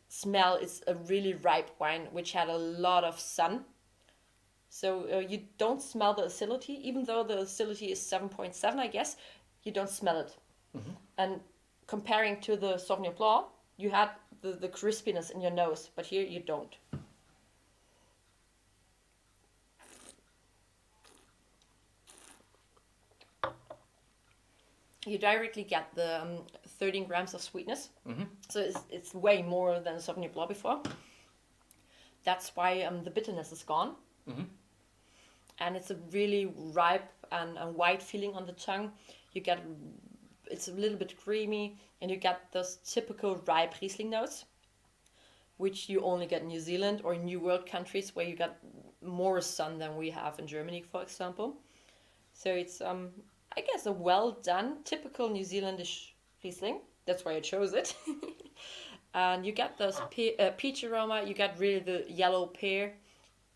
smell it's a really ripe wine, which had a lot of sun. So you don't smell the acidity, even though the acidity is 7.7, I guess, you don't smell it. And comparing to the Sauvignon Blanc, you had the crispiness in your nose, but here you don't. You directly get the 13 grams of sweetness. So it's way more than Sauvignon Blanc before. That's why the bitterness is gone. And it's a really ripe and white feeling on the tongue. You get, it's a little bit creamy, and you get those typical ripe Riesling notes, which you only get in New Zealand or in New World countries where you get more sun than we have in Germany, for example. So it's, I guess, a well done, typical New Zealandish Riesling. That's why I chose it. And you get those peach aroma, you get really the yellow pear,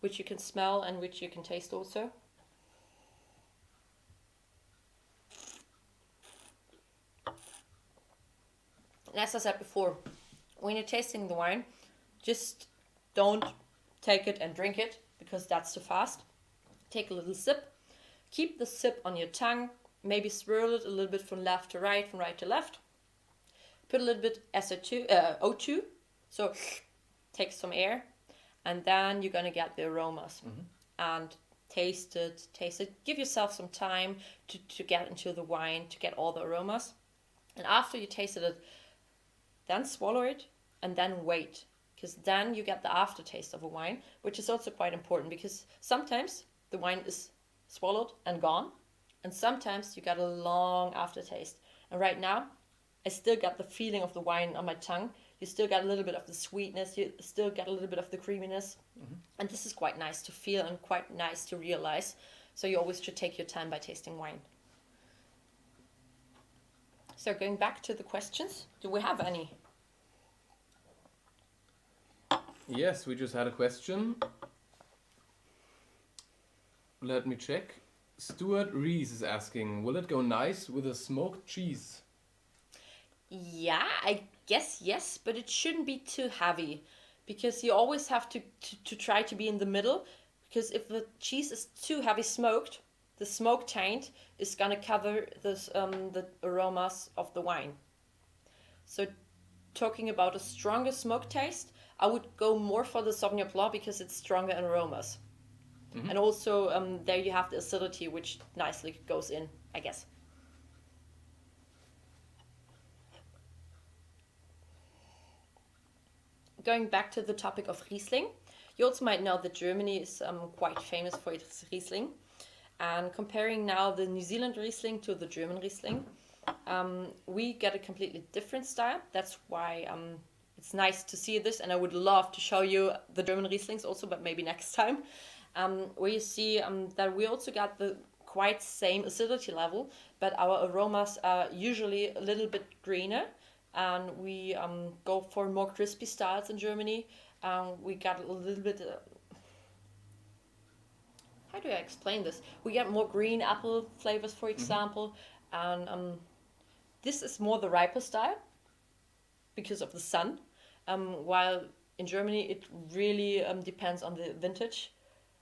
which you can smell and which you can taste also. And as I said before, when you're tasting the wine, just don't take it and drink it, because that's too fast. Take a little sip, keep the sip on your tongue, maybe swirl it a little bit from left to right, from right to left. Put a little bit O2, so take some air, and then you're gonna get the aromas. And taste it. Give yourself some time to get into the wine, to get all the aromas. And after you tasted it, then swallow it and then wait, because then you get the aftertaste of a wine, which is also quite important, because sometimes the wine is swallowed and gone, and sometimes you get a long aftertaste. And right now, I still got the feeling of the wine on my tongue. You still get a little bit of the sweetness, you still get a little bit of the creaminess. And this is quite nice to feel and quite nice to realize. So you always should take your time by tasting wine. So going back to the questions, do we have any? Yes, we just had a question. Let me check. Stuart Rees is asking, will it go nice with a smoked cheese? Yeah, I guess yes, but it shouldn't be too heavy, because you always have to try to be in the middle, because if the cheese is too heavy smoked, the smoke taint is gonna cover this, the aromas of the wine. So talking about a stronger smoke taste, I would go more for the Sauvignon Blanc, because it's stronger in aromas. And also there you have the acidity, which nicely goes in, I guess. Going back to the topic of Riesling, you also might know that Germany is quite famous for its Riesling. And comparing now the New Zealand Riesling to the German Riesling, we get a completely different style. That's why it's nice to see this, and I would love to show you the German Rieslings also, but maybe next time. Where you see that we also got the quite same acidity level, but our aromas are usually a little bit greener. And we go for more crispy styles in Germany. We got a little bit, how do I explain this? We get more green apple flavors, for example. And this is more the riper style because of the sun. While in Germany, it really depends on the vintage.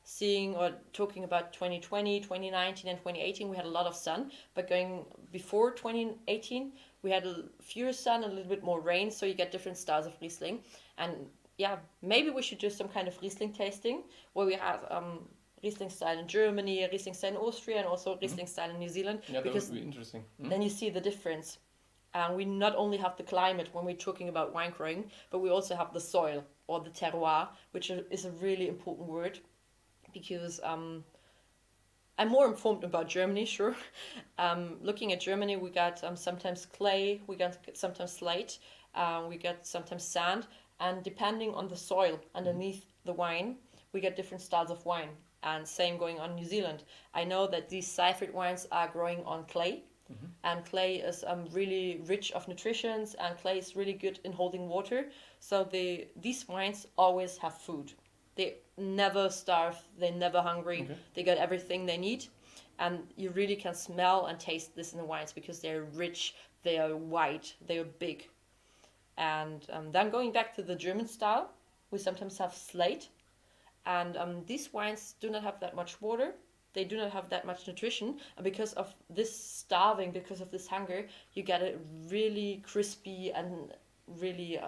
Seeing or talking about 2020, 2019 and 2018, we had a lot of sun. But going before 2018, we had a fewer sun, a little bit more rain, so you get different styles of Riesling. And yeah, maybe we should do some kind of Riesling tasting, where we have Riesling style in Germany, Riesling style in Austria, and also Riesling style in New Zealand. Yeah, that because would be interesting. Then you see the difference. And we not only have the climate when we're talking about wine growing, but we also have the soil, or the terroir, which is a really important word, because I'm more informed about Germany, sure. Looking at Germany, we got sometimes clay, we got sometimes slate, we got sometimes sand, and depending on the soil underneath the wine, we get different styles of wine. And same going on in New Zealand. I know that these Seifried wines are growing on clay, and clay is really rich of nutrients, and clay is really good in holding water. So these wines always have food. They never starve, they're never hungry, they got everything they need. And you really can smell and taste this in the wines, because they're rich, they are white, they are big. And then going back to the German style, we sometimes have slate. And these wines do not have that much water, they do not have that much nutrition. And because of this starving, because of this hunger, you get a really crispy and really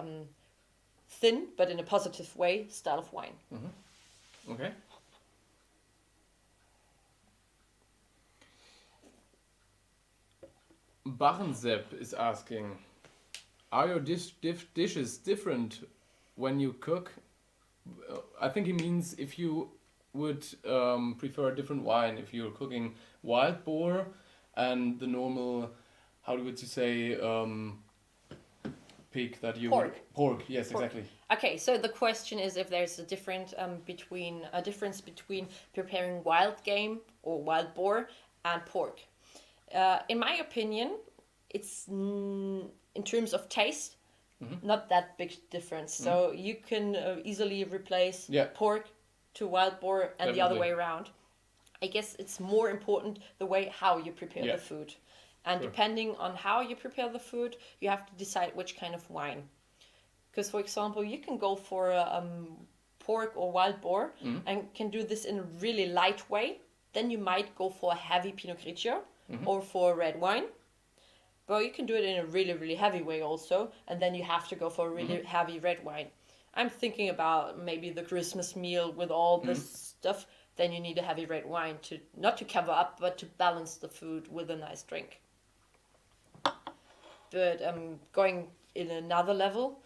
thin, but in a positive way, style of wine. Okay. Bachensepp is asking, are your dishes different when you cook? I think he means if you would prefer a different wine if you're cooking wild boar and the normal, how would you say, pig that you... Pork, yes, Pork. exactly. Okay, so the question is if there's a difference between preparing wild game or wild boar and pork. In my opinion, it's in terms of taste, not that big difference. So you can easily replace pork to wild boar and the other way around. I guess it's more important the way how you prepare the food. And depending on how you prepare the food, you have to decide which kind of wine. Because, for example, you can go for a pork or wild boar and can do this in a really light way. Then you might go for a heavy Pinot Grigio or for a red wine. But you can do it in a really, really heavy way also. And then you have to go for a really heavy red wine. I'm thinking about maybe the Christmas meal with all this stuff. Then you need a heavy red wine to not to cover up, but to balance the food with a nice drink. But going in another level,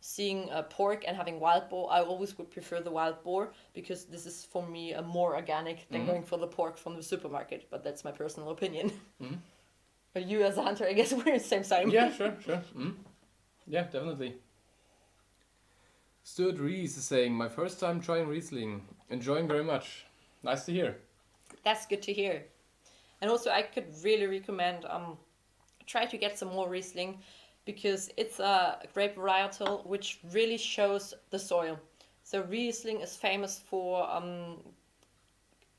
seeing a pork and having wild boar, I always would prefer the wild boar because this is for me a more organic than going for the pork from the supermarket. But that's my personal opinion. But you as a hunter, I guess we're the same. Yeah, sure. Yeah, definitely. Stuart Rees is saying, my first time trying Riesling, enjoying very much. Nice to hear. That's good to hear. And also I could really recommend try to get some more Riesling because it's a grape varietal which really shows the soil. So Riesling is famous for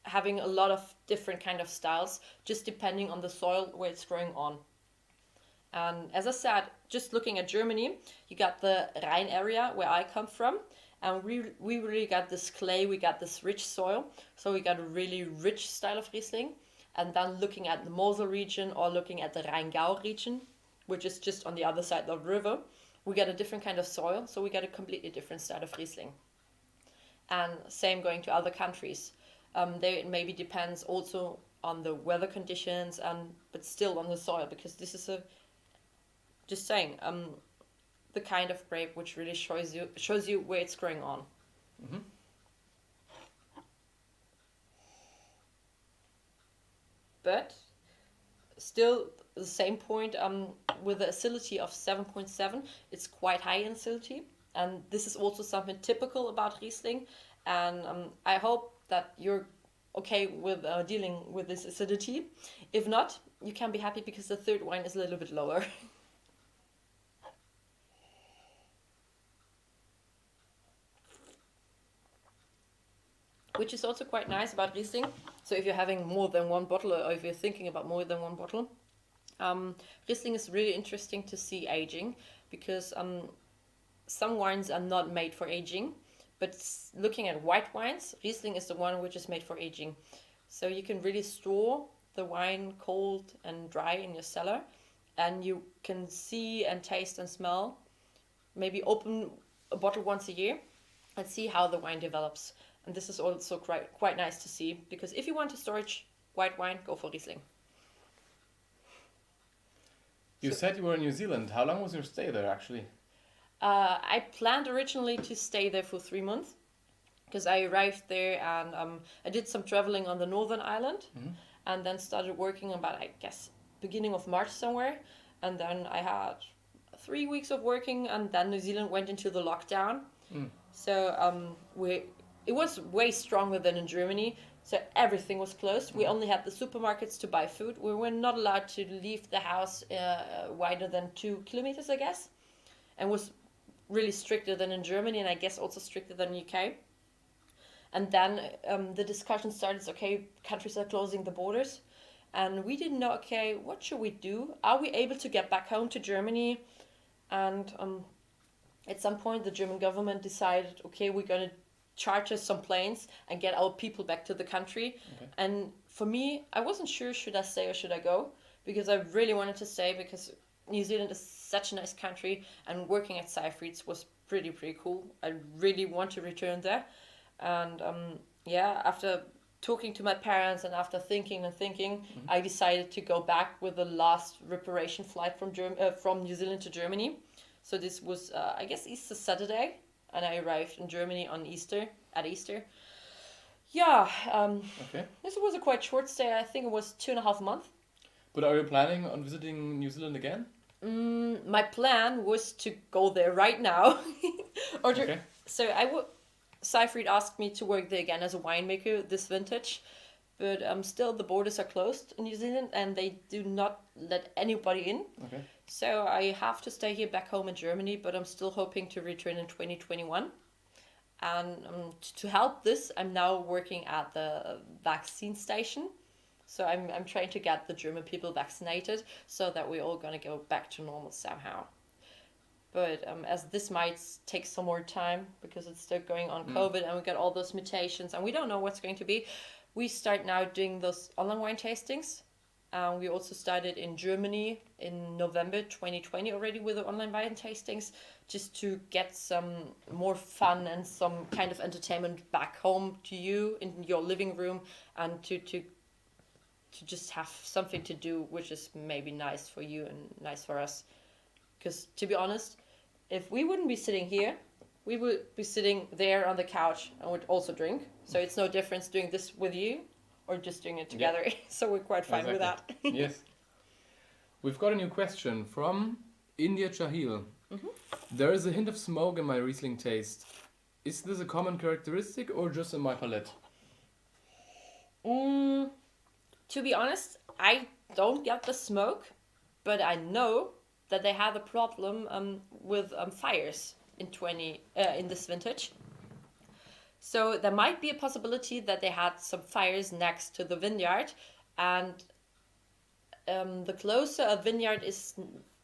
having a lot of different kind of styles, just depending on the soil where it's growing on. And as I said, just looking at Germany, you got the Rhine area where I come from, and we really got this clay, we got this rich soil, so we got a really rich style of Riesling. And then looking at the Mosel region or looking at the Rheingau region, which is just on the other side of the river, we get a different kind of soil, so we get a completely different style of Riesling. And same going to other countries. There it maybe depends also on the weather conditions, but still on the soil, because this is the kind of grape which really shows you where it's growing on. But still the same point, with the acidity of 7.7, it's quite high in acidity, and this is also something typical about Riesling, and I hope that you're okay with dealing with this acidity. If not, you can be happy because the third wine is a little bit lower. Which is also quite nice about Riesling. So if you're having more than one bottle, or if you're thinking about more than one bottle, Riesling is really interesting to see aging, because some wines are not made for aging, but looking at white wines, Riesling is the one which is made for aging. So you can really store the wine cold and dry in your cellar, and you can see and taste and smell, maybe open a bottle once a year and see how the wine develops. And this is also quite nice to see, because if you want to storage white wine, go for Riesling. You said you were in New Zealand. How long was your stay there, actually? I planned originally to stay there for 3 months, because I arrived there and I did some traveling on the Northern Island, and then started working about, I guess, beginning of March somewhere. And then I had 3 weeks of working, and then New Zealand went into the lockdown. So it was way stronger than in Germany, so everything was closed. We only had the supermarkets to buy food. We were not allowed to leave the house wider than 2 kilometers, I guess, and was really stricter than in Germany, and I guess also stricter than UK. And then the discussion started, okay, countries are closing the borders, and we didn't know, okay, what should we do? Are we able to get back home to Germany? And at some point, the German government decided, okay, we're going to charter some planes and get our people back to the country. And for me, I wasn't sure, should I stay or should I go? Because I really wanted to stay, because New Zealand is such a nice country, and working at Seifried's was pretty cool. I really want to return there. And yeah, after talking to my parents and after thinking, I decided to go back with the last reparation flight from New Zealand to Germany. So this was, I guess, Easter Saturday, and I arrived in Germany on Easter. Yeah, Okay. this was a quite short stay. I think it was 2.5 months. But are you planning on visiting New Zealand again? My plan was to go there right now. Okay. So Seifried asked me to work there again as a winemaker this vintage, but still the borders are closed in New Zealand and they do not let anybody in. Okay. So I have to stay here back home in Germany, but I'm still hoping to return in 2021. And to help this, I'm now working at the vaccine station. So I'm trying to get the German people vaccinated so that we're all going to go back to normal somehow. But as this might take some more time because it's still going on COVID and we got all those mutations and we don't know what's going to be, we start now doing those online wine tastings. We also started in Germany in November 2020 already with the online wine tastings, just to get some more fun and some kind of entertainment back home to you in your living room, and to just have something to do which is maybe nice for you and nice for us. Because to be honest, if we wouldn't be sitting here, we would be sitting there on the couch and would also drink. So it's no difference doing this with you or just doing it together. Yeah. So we're quite fine with that. Yes. We've got a new question from India Chahil. There is a hint of smoke in my Riesling taste. Is this a common characteristic or just in my palate? To be honest, I don't get the smoke, but I know that they had a problem with fires in this vintage. So there might be a possibility that they had some fires next to the vineyard, and the closer a vineyard is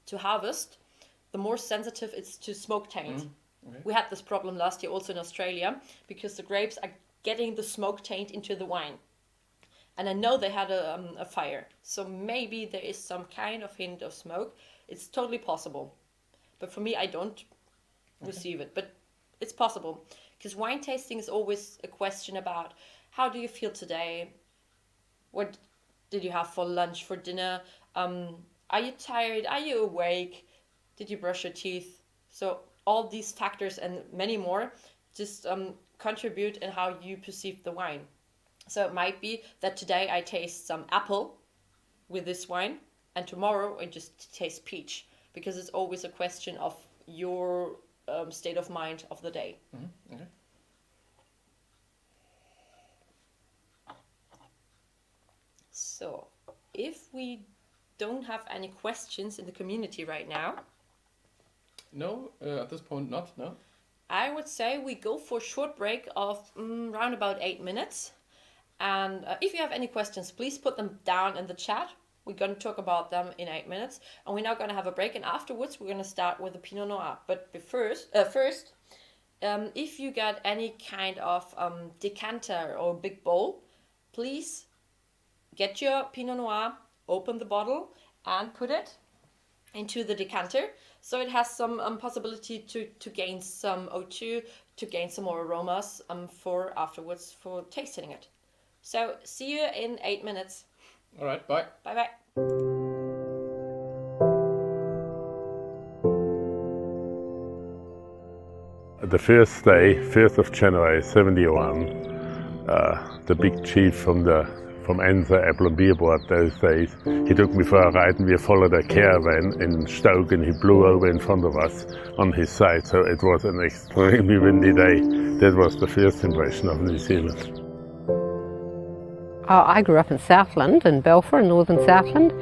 to harvest, the more sensitive it's to smoke taint. Okay. We had this problem last year also in Australia because the grapes are getting the smoke taint into the wine. And I know they had a fire, so maybe there is some kind of hint of smoke. It's totally possible. But for me, I don't receive it. But it's possible. Because wine tasting is always a question about how do you feel today? What did you have for lunch, for dinner? Are you tired? Are you awake? Did you brush your teeth? So all these factors and many more just contribute in how you perceive the wine. So it might be that today I taste some apple with this wine and tomorrow I just taste peach, because it's always a question of your state of mind of the day. Okay. So if we don't have any questions in the community right now. No, at this point not, no. I would say we go for a short break of around about 8 minutes. And if you have any questions, please put them down in the chat. We're going to talk about them in 8 minutes. And we're now going to have a break. And afterwards, we're going to start with the Pinot Noir. But first, if you got any kind of decanter or big bowl, please get your Pinot Noir, open the bottle, and put it into the decanter. So it has some possibility to gain some O2, to gain some more aromas for afterwards for tasting it. So see you in 8 minutes. All right, bye. Bye-bye. The first day, 1st of January 71, the big chief from Enza Apple and Beer Board those days, he took me for a ride and we followed a caravan in Stoke and he blew over in front of us on his side. So it was an extremely windy day. That was the first impression of New Zealand. I grew up in Southland, in Balfour, in northern Southland,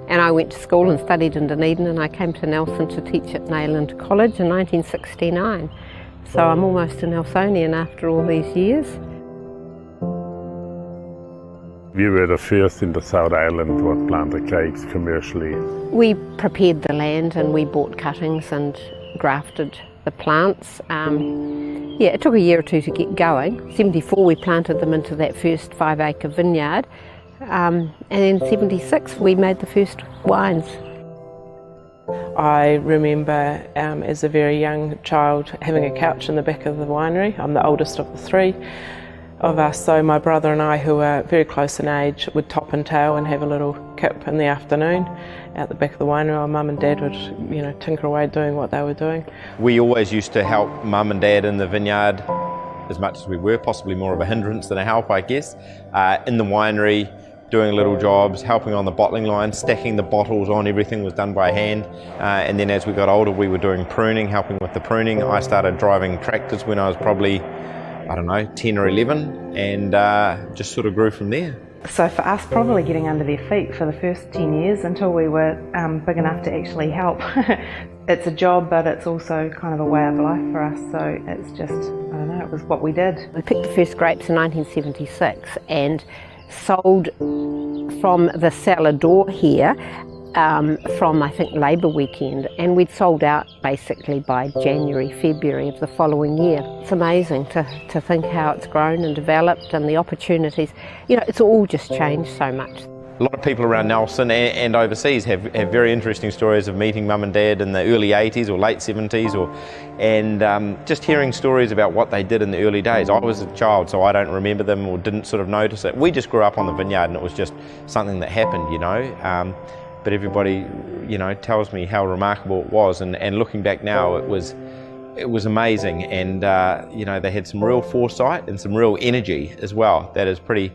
and I went to school and studied in Dunedin, and I came to Nelson to teach at Nayland College in 1969. So I'm almost a Nelsonian after all these years. We were the first in the South Island to plant the grapes commercially. We prepared the land and we bought cuttings and grafted the plants. It took a year or two to get going. 74 we planted them into that first 5-acre vineyard, and in 76 we made the first wines. I remember as a very young child having a couch in the back of the winery. I'm the oldest of the three of us, so my brother and I, who are very close in age, would top and tail and have a little kip in the afternoon out the back of the winery. Our mum and dad would, tinker away doing what they were doing. We always used to help mum and dad in the vineyard as much as we were, possibly more of a hindrance than a help, I guess. In the winery, doing little jobs, helping on the bottling line, stacking the bottles on, everything was done by hand. And then as we got older, we were doing pruning, helping with the pruning. I started driving tractors when I was probably, 10 or 11, and just sort of grew from there. So for us, probably getting under their feet for the first 10 years until we were big enough to actually help. It's a job, but it's also kind of a way of life for us, so it's just, it was what we did. We picked the first grapes in 1976 and sold from the cellar door here from, I think, Labour weekend, and we'd sold out basically by January, February of the following year. It's amazing to think how it's grown and developed and the opportunities. It's all just changed so much. A lot of people around Nelson and overseas have very interesting stories of meeting mum and dad in the early 80s or late 70s, and just hearing stories about what they did in the early days. I was a child, so I don't remember them or didn't sort of notice it. We just grew up on the vineyard and it was just something that happened, but everybody, tells me how remarkable it was, and looking back now, it was amazing, and they had some real foresight and some real energy as well. That is pretty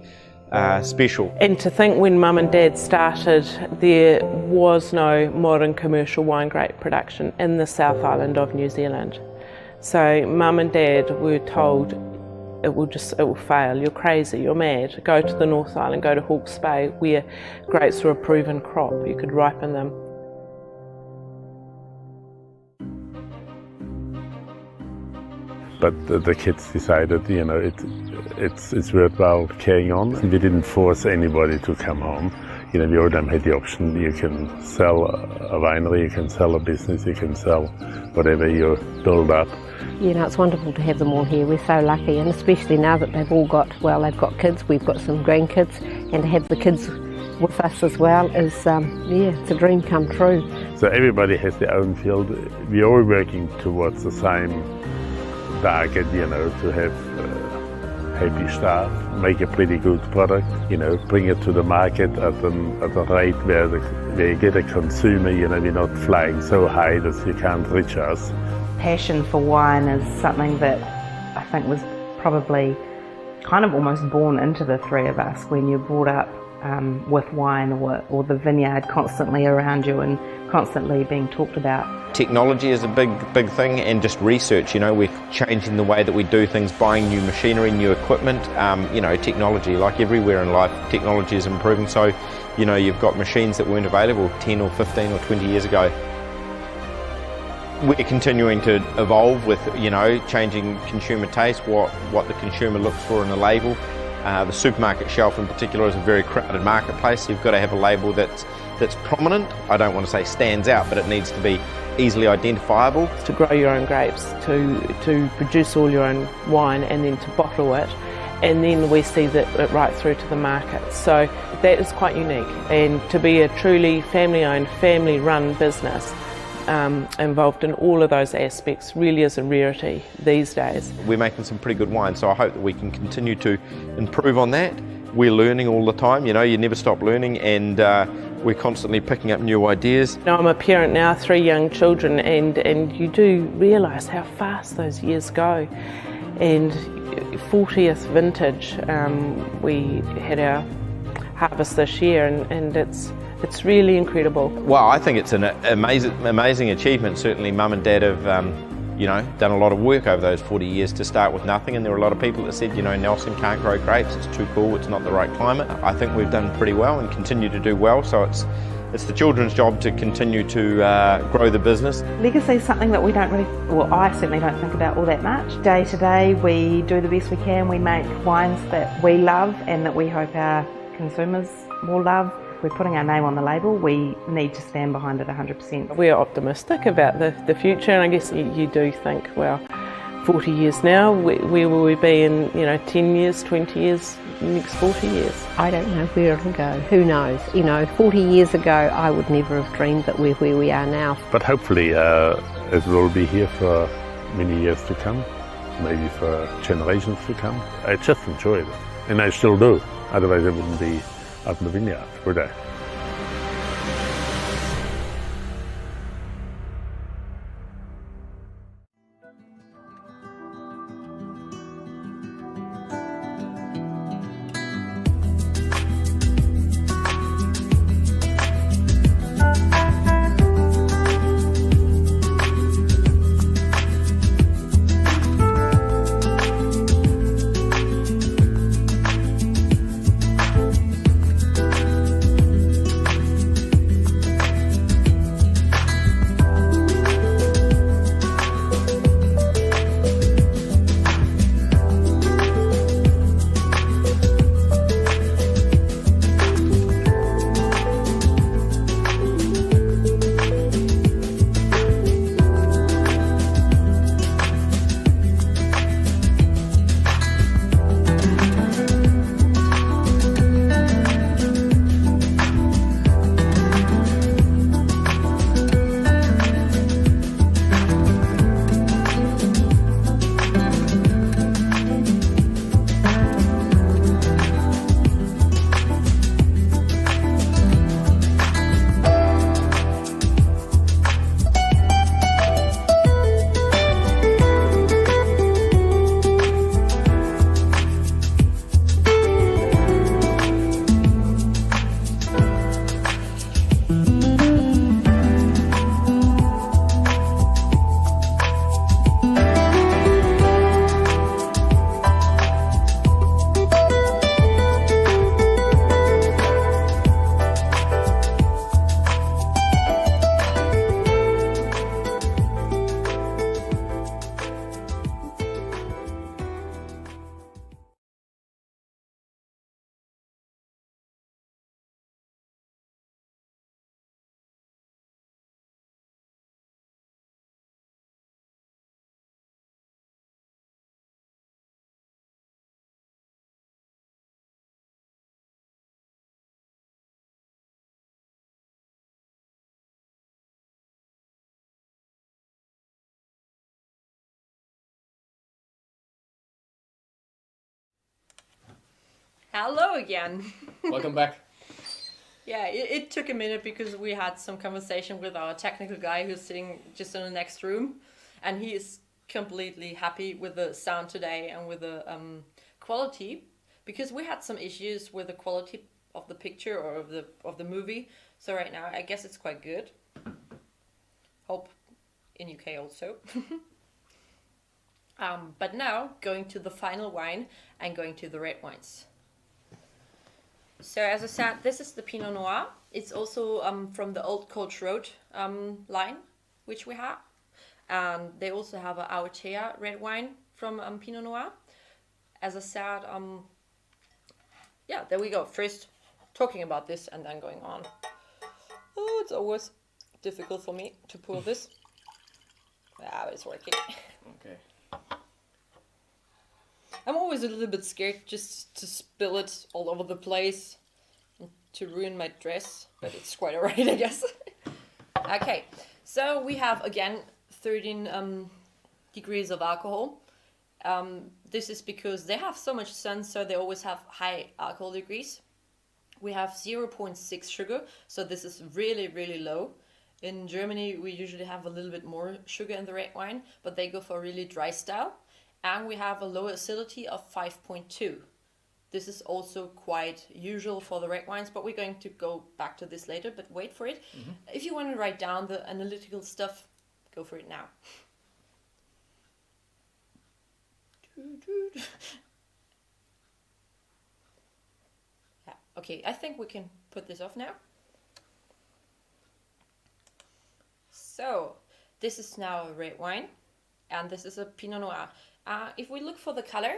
special. And to think when Mum and Dad started, there was no modern commercial wine grape production in the South Island of New Zealand. So Mum and Dad were told, it will fail, you're crazy, you're mad, go to the North Island, go to Hawke's Bay, where grapes were a proven crop, you could ripen them. But the kids decided, it's worthwhile carrying on. We didn't force anybody to come home. We all them had the option. You can sell a winery, you can sell a business, you can sell whatever you build up. It's wonderful to have them all here. We're so lucky, and especially now that they've got kids, we've got some grandkids, and to have the kids with us as well is, it's a dream come true. So everybody has their own field. We're all working towards the same target, to have happy staff, make a pretty good product, bring it to the market at a rate where you get a consumer, we're not flying so high that you can't reach us. Passion for wine is something that I think was probably kind of almost born into the three of us when you're brought up with wine or the vineyard constantly around you and constantly being talked about. Technology is a big thing, and just research. We're changing the way that we do things, buying new machinery, new equipment. Technology, like everywhere in life, technology is improving. So, you've got machines that weren't available 10 or 15 or 20 years ago. We're continuing to evolve with, changing consumer taste, what the consumer looks for in a label. The supermarket shelf in particular is a very crowded marketplace. You've got to have a label that's prominent. I don't want to say stands out, but it needs to be easily identifiable. To grow your own grapes, to produce all your own wine and then to bottle it, and then we see that right through to the market. So that is quite unique, and to be a truly family-owned, family-run business involved in all of those aspects really is a rarity these days. We're making some pretty good wine, so I hope that we can continue to improve on that. We're learning all the time, you never stop learning, and we're constantly picking up new ideas. I'm a parent now, 3 young children, and you do realise how fast those years go. And 40th vintage, we had our harvest this year, and it's really incredible. Well, I think it's an amazing achievement. Certainly Mum and Dad have done a lot of work over those 40 years to start with nothing, and there were a lot of people that said, Nelson can't grow grapes, it's too cool, it's not the right climate. I think we've done pretty well and continue to do well, so it's the children's job to continue to grow the business. Legacy is something that we don't really, I certainly don't think about all that much. Day to day we do the best we can, we make wines that we love and that we hope our consumers will love. If we're putting our name on the label, we need to stand behind it 100%. We're optimistic about the future, and I guess you do think, well, 40 years now. Where will we be in 10 years, 20 years, next 40 years? I don't know where it'll go. Who knows? 40 years ago, I would never have dreamed that we're where we are now. But hopefully it will be here for many years to come, maybe for generations to come. I just enjoy it, and I still do. Otherwise I wouldn't be out in the vineyard, would I? Hello again. Welcome back. Yeah, it took a minute because we had some conversation with our technical guy who's sitting just in the next room, and he is completely happy with the sound today and with the quality, because we had some issues with the quality of the picture or of the movie. So right now I guess it's quite good. Hope in UK also. But now going to the final wine and going to the red wines. So as I said, this is the Pinot Noir. It's also from the Old Coach Road line, which we have. And they also have a Aotea red wine from Pinot Noir. As I said, yeah, there we go. First talking about this and then going on. Oh, it's always difficult for me to pour this. Yeah, but it's working. Okay. I'm always a little bit scared just to spill it all over the place and to ruin my dress, but it's quite alright, I guess. Okay, so we have again 13 degrees of alcohol. This is because they have so much sun, so they always have high alcohol degrees. We have 0.6 sugar, so this is really, really low. In Germany, we usually have a little bit more sugar in the red wine, but they go for a really dry style. And we have a low acidity of 5.2. This is also quite usual for the red wines, but we're going to go back to this later, but wait for it. Mm-hmm. If you want to write down the analytical stuff, go for it now. Yeah, okay, I think we can put this off now. So, this is now a red wine, and this is a Pinot Noir. If we look for the color,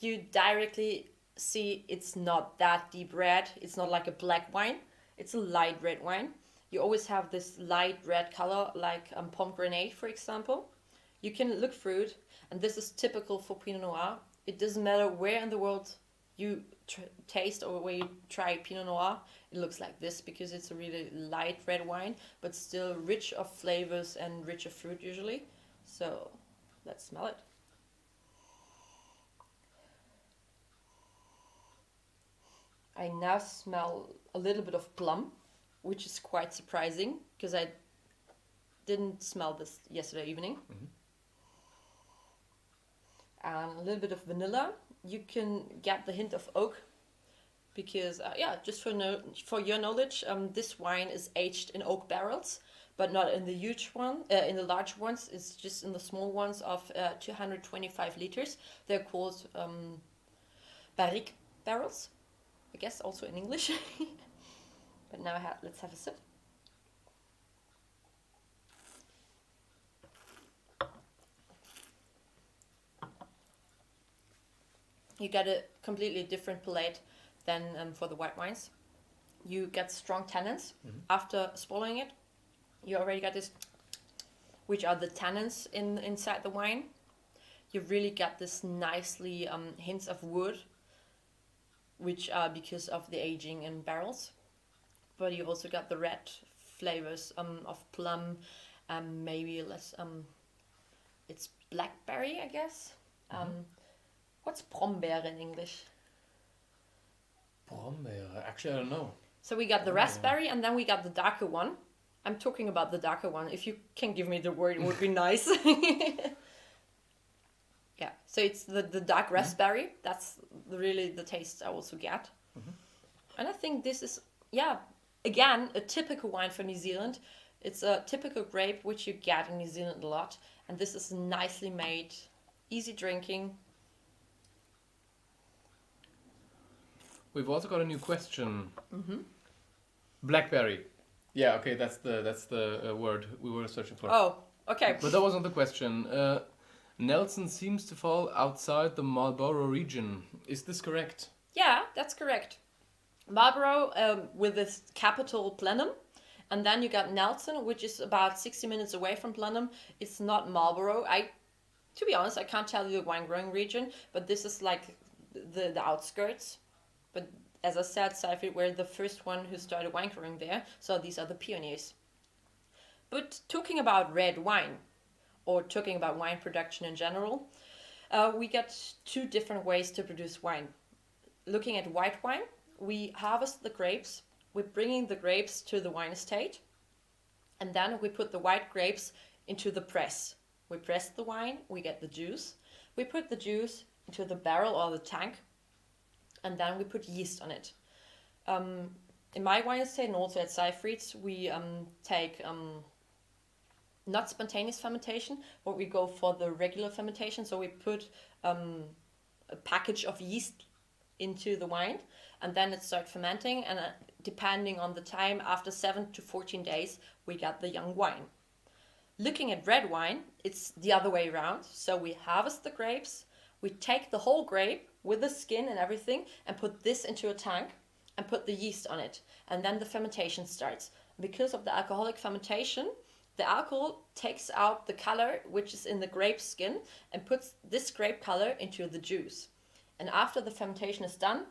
you directly see it's not that deep red. It's not like a black wine. It's a light red wine. You always have this light red color, like pomegranate, for example. You can look through it, and this is typical for Pinot Noir. It doesn't matter where in the world you taste or where you try Pinot Noir, it looks like this because it's a really light red wine, but still rich of flavors and rich of fruit usually. So let's smell it. I now smell a little bit of plum, which is quite surprising because I didn't smell this yesterday evening. A little bit of vanilla. You can get the hint of oak because, just for your knowledge, this wine is aged in oak barrels, but not in the huge one, in the large ones. It's just in the small ones of 225 liters. They're called barrique barrels, I guess, also in English. But now let's have a sip. You get a completely different palate than for the white wines. You get strong tannins after swallowing it. You already got this, which are the tannins inside the wine. You really get this nicely hints of wood, which are because of the aging in barrels. But you also got the red flavors of plum, maybe less. It's blackberry, I guess. What's brombeere in English? Brombeere. Actually, I don't know. So we got the raspberry, and then we got the darker one. I'm talking about the darker one. If you can give me the word, it would be nice. Yeah, so it's the dark raspberry. That's really the taste I also get. And I think this is, again, a typical wine for New Zealand. It's a typical grape, which you get in New Zealand a lot. And this is nicely made, easy drinking. We've also got a new question. Blackberry. Yeah, okay, that's the word we were searching for. Oh, okay. But that wasn't the question. Nelson seems to fall outside the Marlborough region. Is this correct? Yeah, that's correct. Marlborough with its capital Blenheim, and then you got Nelson, which is about 60 minutes away from Blenheim. It's not Marlborough. To be honest, I can't tell you the wine growing region, but this is like the outskirts. But as I said, Seifried were the first one who started wine growing there, so these are the pioneers. But talking about red wine, or talking about wine production in general, we got two different ways to produce wine. Looking at white wine, we harvest the grapes, we're bringing the grapes to the wine estate, and then we put the white grapes into the press. We press the wine, we get the juice, we put the juice into the barrel or the tank, and then we put yeast on it. In my wine estate and also at Seifried's, we take not spontaneous fermentation, but we go for the regular fermentation. So we put a package of yeast into the wine, and then it starts fermenting, and depending on the time, after 7 to 14 days, we got the young wine. Looking at red wine, it's the other way around. So we harvest the grapes, we take the whole grape with the skin and everything and put this into a tank and put the yeast on it. And then the fermentation starts. Because of the alcoholic fermentation, the alcohol takes out the color which is in the grape skin and puts this grape color into the juice. And after the fermentation is done,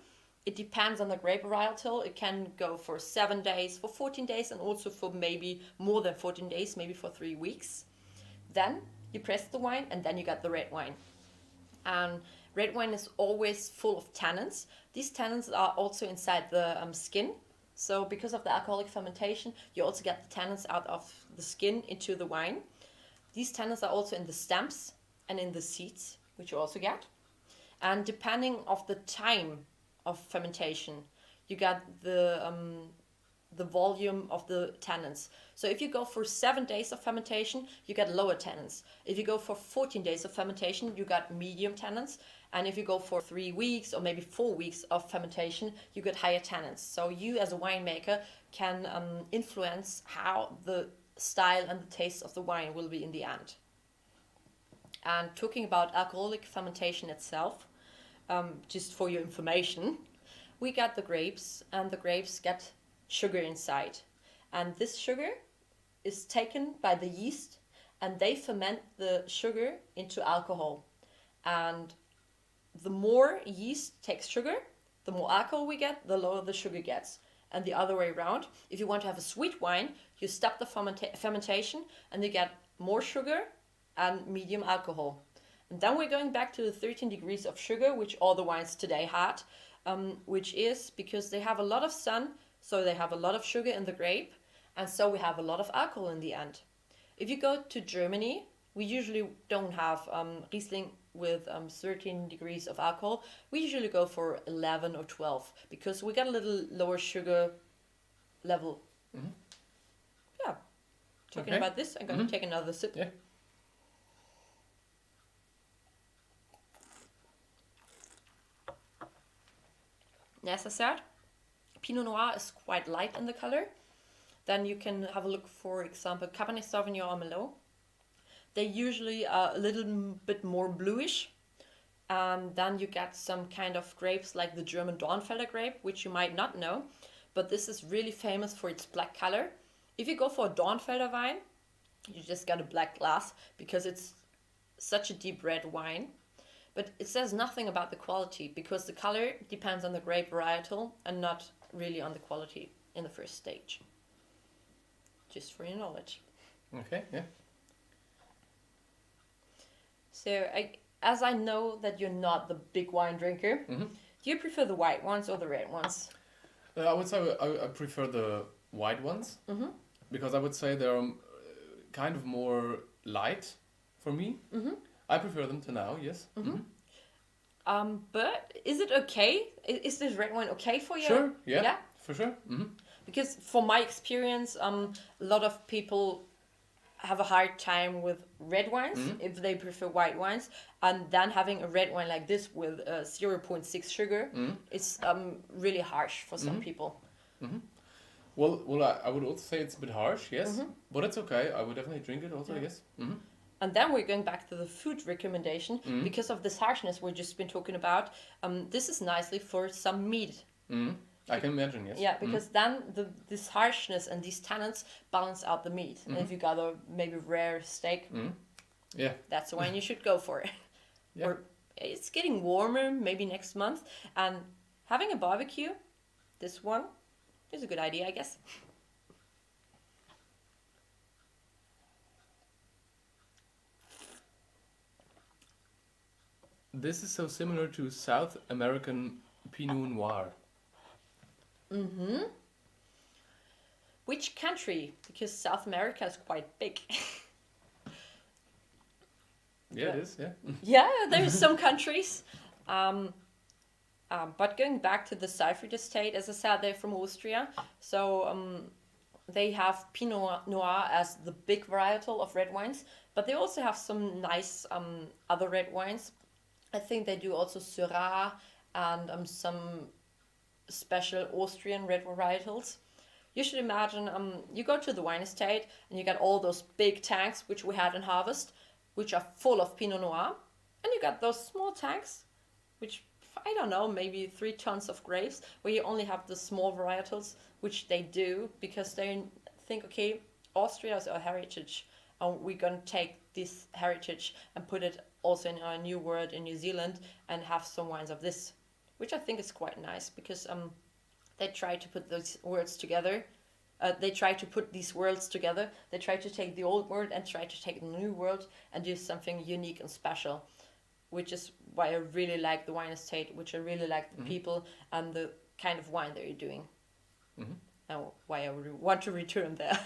it depends on the grape varietal. It can go for 7 days, for 14 days, and also for maybe more than 14 days, maybe for 3 weeks. Then you press the wine, and then you got the red wine. And red wine is always full of tannins. These tannins are also inside the skin. So because of the alcoholic fermentation, you also get the tannins out of the skin into the wine. These tannins are also in the stems and in the seeds, which you also get. And depending of the time of fermentation, you got the volume of the tannins. So if you go for 7 days of fermentation, you get lower tannins. If you go for 14 days of fermentation, you got medium tannins. And if you go for 3 weeks or maybe 4 weeks of fermentation, you get higher tannins. So you as a winemaker can influence how the style and the taste of the wine will be in the end. And talking about alcoholic fermentation itself, just for your information, we got the grapes, and the grapes get sugar inside. And this sugar is taken by the yeast and they ferment the sugar into alcohol. And the more yeast takes sugar, the more alcohol we get, the lower the sugar gets. And the other way around, if you want to have a sweet wine, you stop the fermentation and you get more sugar and medium alcohol. And then we're going back to the 13 degrees of sugar, which all the wines today had, which is because they have a lot of sun, so they have a lot of sugar in the grape, and so we have a lot of alcohol in the end. If you go to Germany, we usually don't have Riesling with 13 degrees of alcohol. We usually go for 11 or 12 because we get a little lower sugar level. Yeah. Talking about this, I'm going to take another sip. Yeah. As I said, Pinot Noir is quite light in the color. Then you can have a look, for example, Cabernet Sauvignon or Merlot. They usually are a little bit more bluish. And then you get some kind of grapes like the German Dornfelder grape, which you might not know, but this is really famous for its black color. If you go for a Dornfelder wine, you just get a black glass because it's such a deep red wine. But it says nothing about the quality because the color depends on the grape varietal and not really on the quality in the first stage. Just for your knowledge. Okay, yeah. So as I know that you're not the big wine drinker, do you prefer the white ones or the red ones? I would say I prefer the white ones because I would say they're kind of more light for me. I prefer them to now, yes. But is it okay? Is this red wine okay for you? Sure, yeah, for sure. Because from my experience, a lot of people have a hard time with red wines if they prefer white wines, and then having a red wine like this with 0.6 sugar is really harsh for some people. Well, I would also say it's a bit harsh, yes, but it's okay. I would definitely drink it also, yes. And then we're going back to the food recommendation because of this harshness we've just been talking about. This is nicely for some meat. I can imagine, yes. Yeah, because then this harshness and these tannins balance out the meat. And if you got a maybe rare steak, yeah, that's the wine you should go for. Yeah. Or it's getting warmer, maybe next month, and having a barbecue, this one is a good idea, I guess. This is so similar to South American Pinot Noir. Which country? Because South America is quite big. Yeah, it is, yeah. Yeah, there's some countries. But going back to the Seifried estate, as I said, they're from Austria. So they have Pinot Noir as the big varietal of red wines. But they also have some nice other red wines. I think they do also Syrah and some special Austrian red varietals. You should imagine you go to the wine estate and you got all those big tanks which we had in harvest, which are full of Pinot Noir, and you got those small tanks which, I don't know, maybe 3 tons of grapes, where you only have the small varietals, which they do because they think, okay, Austria is our heritage and we're going to take this heritage and put it also in our new world in New Zealand and have some wines of this, which I think is quite nice because they try to put those words together. They try to put these worlds together. They try to take the old world and try to take the new world and do something unique and special, which is why I really like the wine estate, which I really like the people and the kind of wine they're doing. And why I want to return there.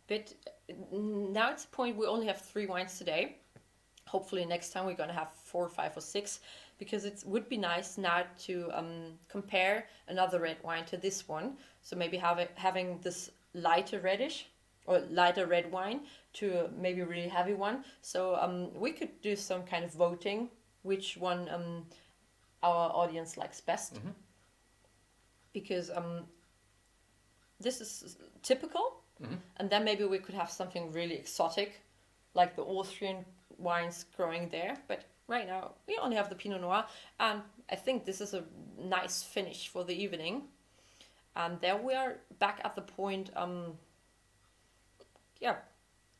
But now it's a point we only have 3 wines today. Hopefully next time we're going to have 4, 5 or 6, because it would be nice now to compare another red wine to this one. So maybe having this lighter reddish or lighter red wine to maybe a really heavy one. So we could do some kind of voting which one our audience likes best. Because this is typical. And then maybe we could have something really exotic, like the Austrian wines growing there. But right now we only have the Pinot Noir, and I think this is a nice finish for the evening. And then we are back at the point. Yeah,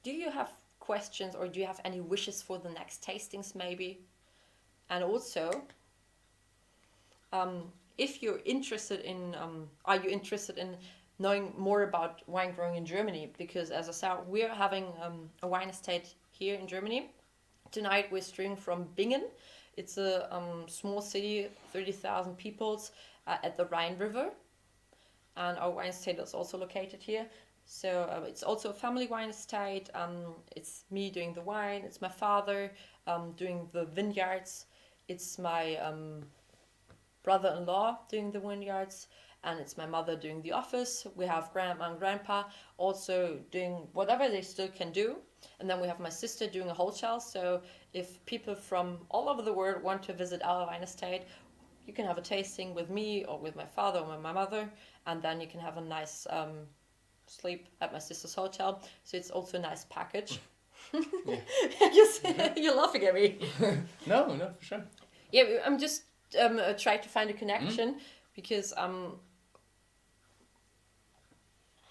do you have questions or do you have any wishes for the next tastings maybe? And also, if you're interested in, are you interested in knowing more about wine growing in Germany? Because as I said, we're having a wine estate here in Germany. Tonight we're streaming from Bingen. It's a small city, 30,000 people at the Rhine River. And our wine estate is also located here. So it's also a family wine estate. It's me doing the wine. It's my father doing the vineyards. It's my brother-in-law doing the vineyards. And it's my mother doing the office. We have grandma and grandpa also doing whatever they still can do. And then we have my sister doing a hotel. So if people from all over the world want to visit our wine estate, you can have a tasting with me or with my father or my mother. And then you can have a nice sleep at my sister's hotel. So it's also a nice package. You're laughing at me. No, for sure. Yeah, I'm just trying to find a connection because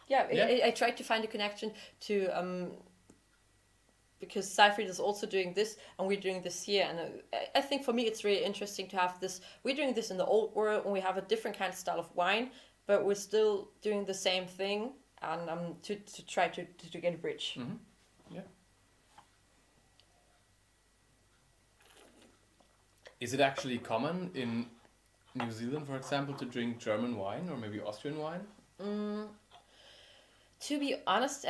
I tried to find a connection to because Seifried is also doing this and we're doing this here, and I think for me it's really interesting to have this. We're doing this in the old world and we have a different kind of style of wine, but we're still doing the same thing, and to try to get a bridge. Mm-hmm. Yeah. Is it actually common in New Zealand, for example, to drink German wine or maybe Austrian wine? To be honest,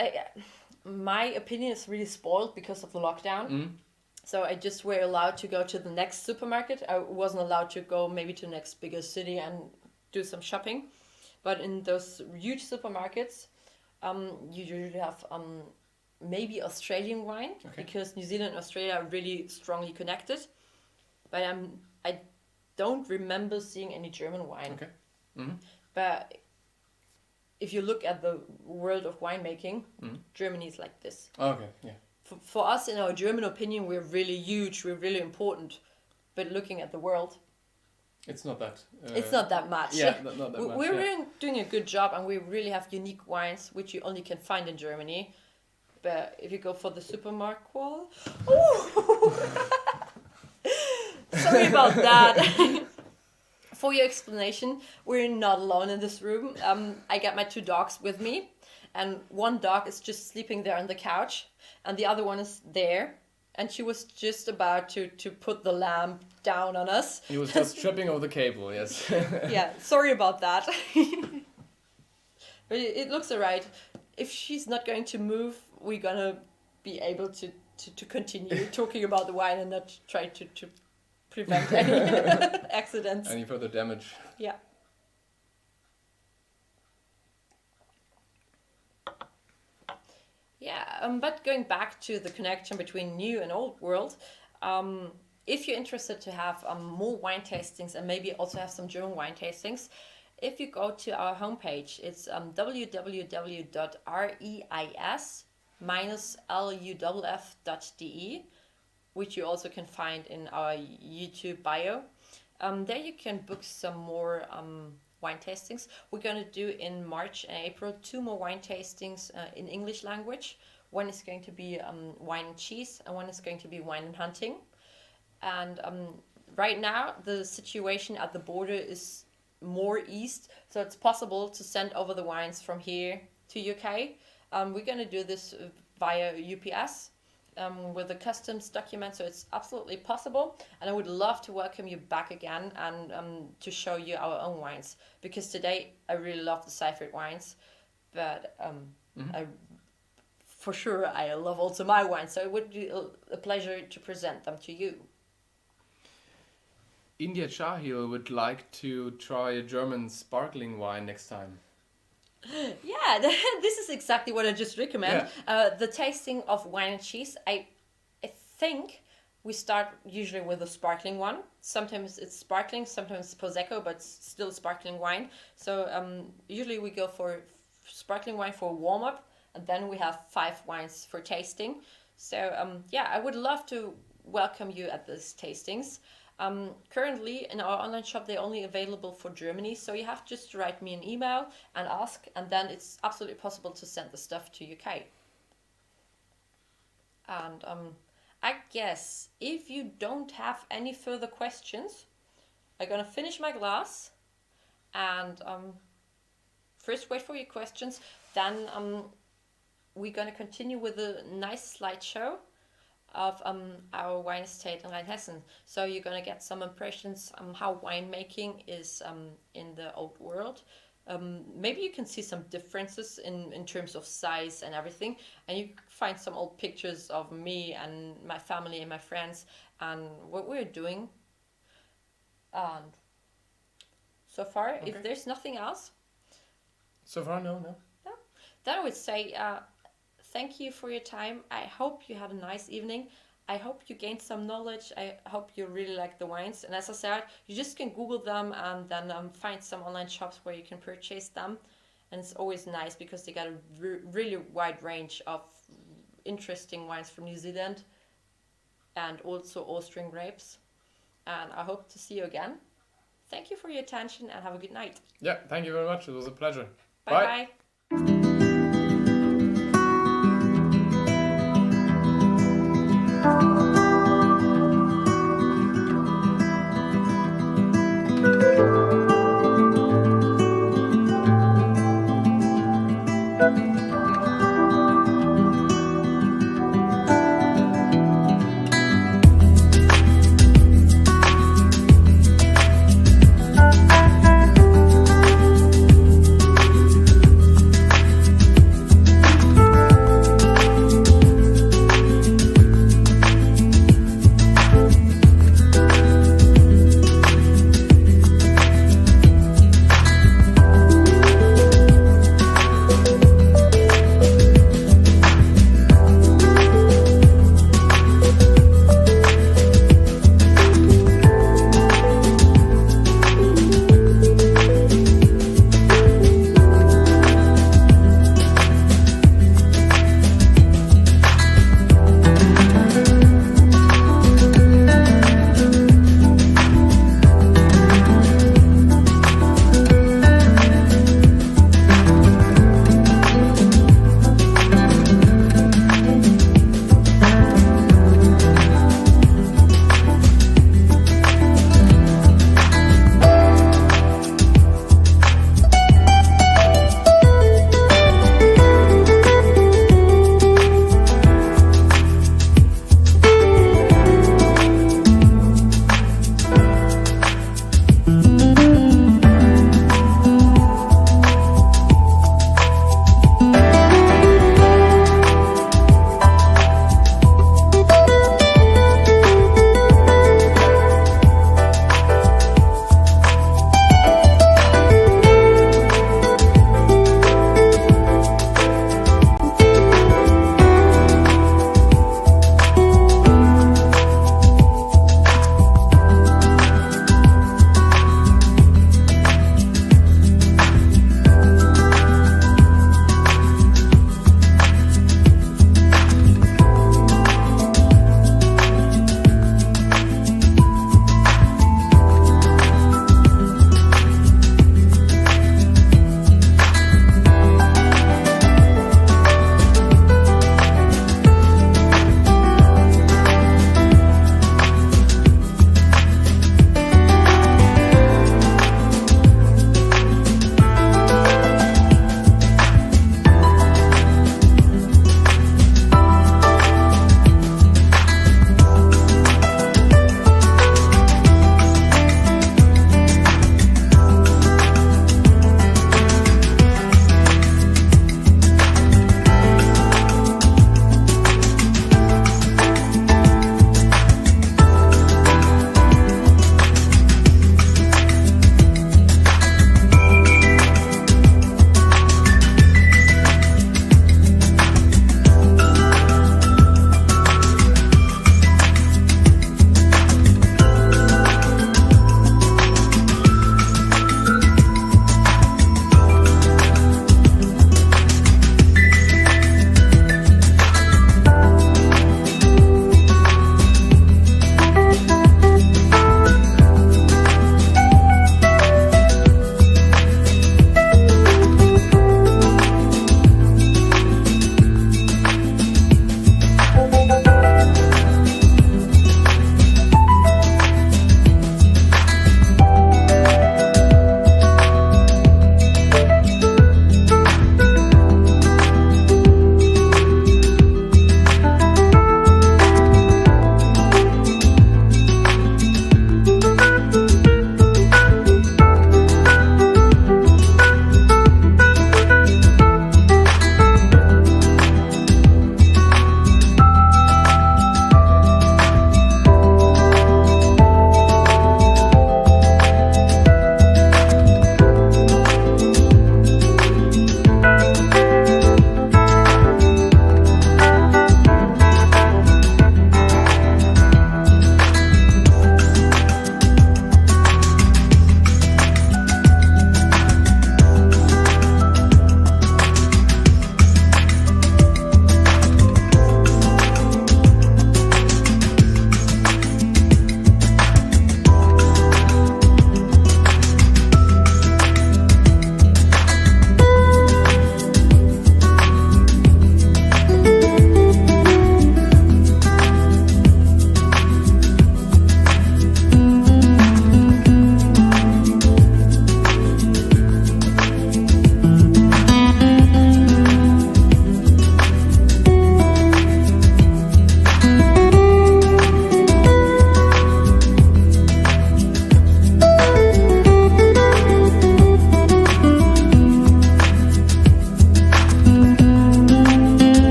my opinion is really spoiled because of the lockdown. So I just were allowed to go to the next supermarket. I wasn't allowed to go maybe to the next bigger city and do some shopping. But in those huge supermarkets, you usually have maybe Australian wine, because New Zealand and Australia are really strongly connected. But I don't remember seeing any German wine. Okay. Mm-hmm. But if you look at the world of winemaking, Germany is like this. Okay, yeah. For us, in our German opinion, we're really huge, we're really important. But looking at the world, it's not that. It's not that much. Yeah, not that much. We're really doing a good job, and we really have unique wines, which you only can find in Germany. But if you go for the supermarket, sorry about that. For your explanation, we're not alone in this room. I got my 2 dogs with me, and one dog is just sleeping there on the couch, and the other one is there, and she was just about to put the lamp down on us. He was just tripping over the cable, yes. Yeah, sorry about that. But it looks alright. If she's not going to move, we're gonna be able to continue talking about the wine and not try to prevent any accidents. Any further damage. Yeah. Yeah, but going back to the connection between new and old world, if you're interested to have more wine tastings and maybe also have some German wine tastings, if you go to our homepage, it's www.reis-luff.de, which you also can find in our YouTube bio. There you can book some more wine tastings. We're going to do in March and April 2 more wine tastings in English language. One is going to be wine and cheese, and one is going to be wine and hunting. And right now the situation at the border is more east, so it's possible to send over the wines from here to UK. We're going to do this via UPS. With a customs document, so it's absolutely possible, and I would love to welcome you back again and to show you our own wines, because today I really love the Seifried wines, but for sure I love also my wines, so it would be a pleasure to present them to you. India Chahil would like to try a German sparkling wine next time. Yeah, this is exactly what I just recommend. Yeah. The tasting of wine and cheese, I think we start usually with a sparkling one. Sometimes it's sparkling, sometimes it's Prosecco, but still sparkling wine. So usually we go for sparkling wine for a warm-up, and then we have 5 wines for tasting. So yeah, I would love to welcome you at these tastings. Currently in our online shop they're only available for Germany, so you have just to write me an email and ask, and then it's absolutely possible to send the stuff to UK. And I guess if you don't have any further questions, I'm gonna finish my glass and first wait for your questions, then we're gonna continue with a nice slideshow of our wine estate in Rheinhessen. So you're gonna get some impressions on how winemaking is in the old world. Maybe you can see some differences in terms of size and everything, and you find some old pictures of me and my family and my friends and what we're doing. And so far, Okay. if there's nothing else, So far, no. then I would say thank you for your time. I hope you had a nice evening. I hope you gained some knowledge. I hope you really like the wines. And as I said, you just can Google them and then find some online shops where you can purchase them. And it's always nice because they got a really wide range of interesting wines from New Zealand and also Austrian grapes. And I hope to see you again. Thank you for your attention and have a good night. Yeah, thank you very much. It was a pleasure. Bye bye.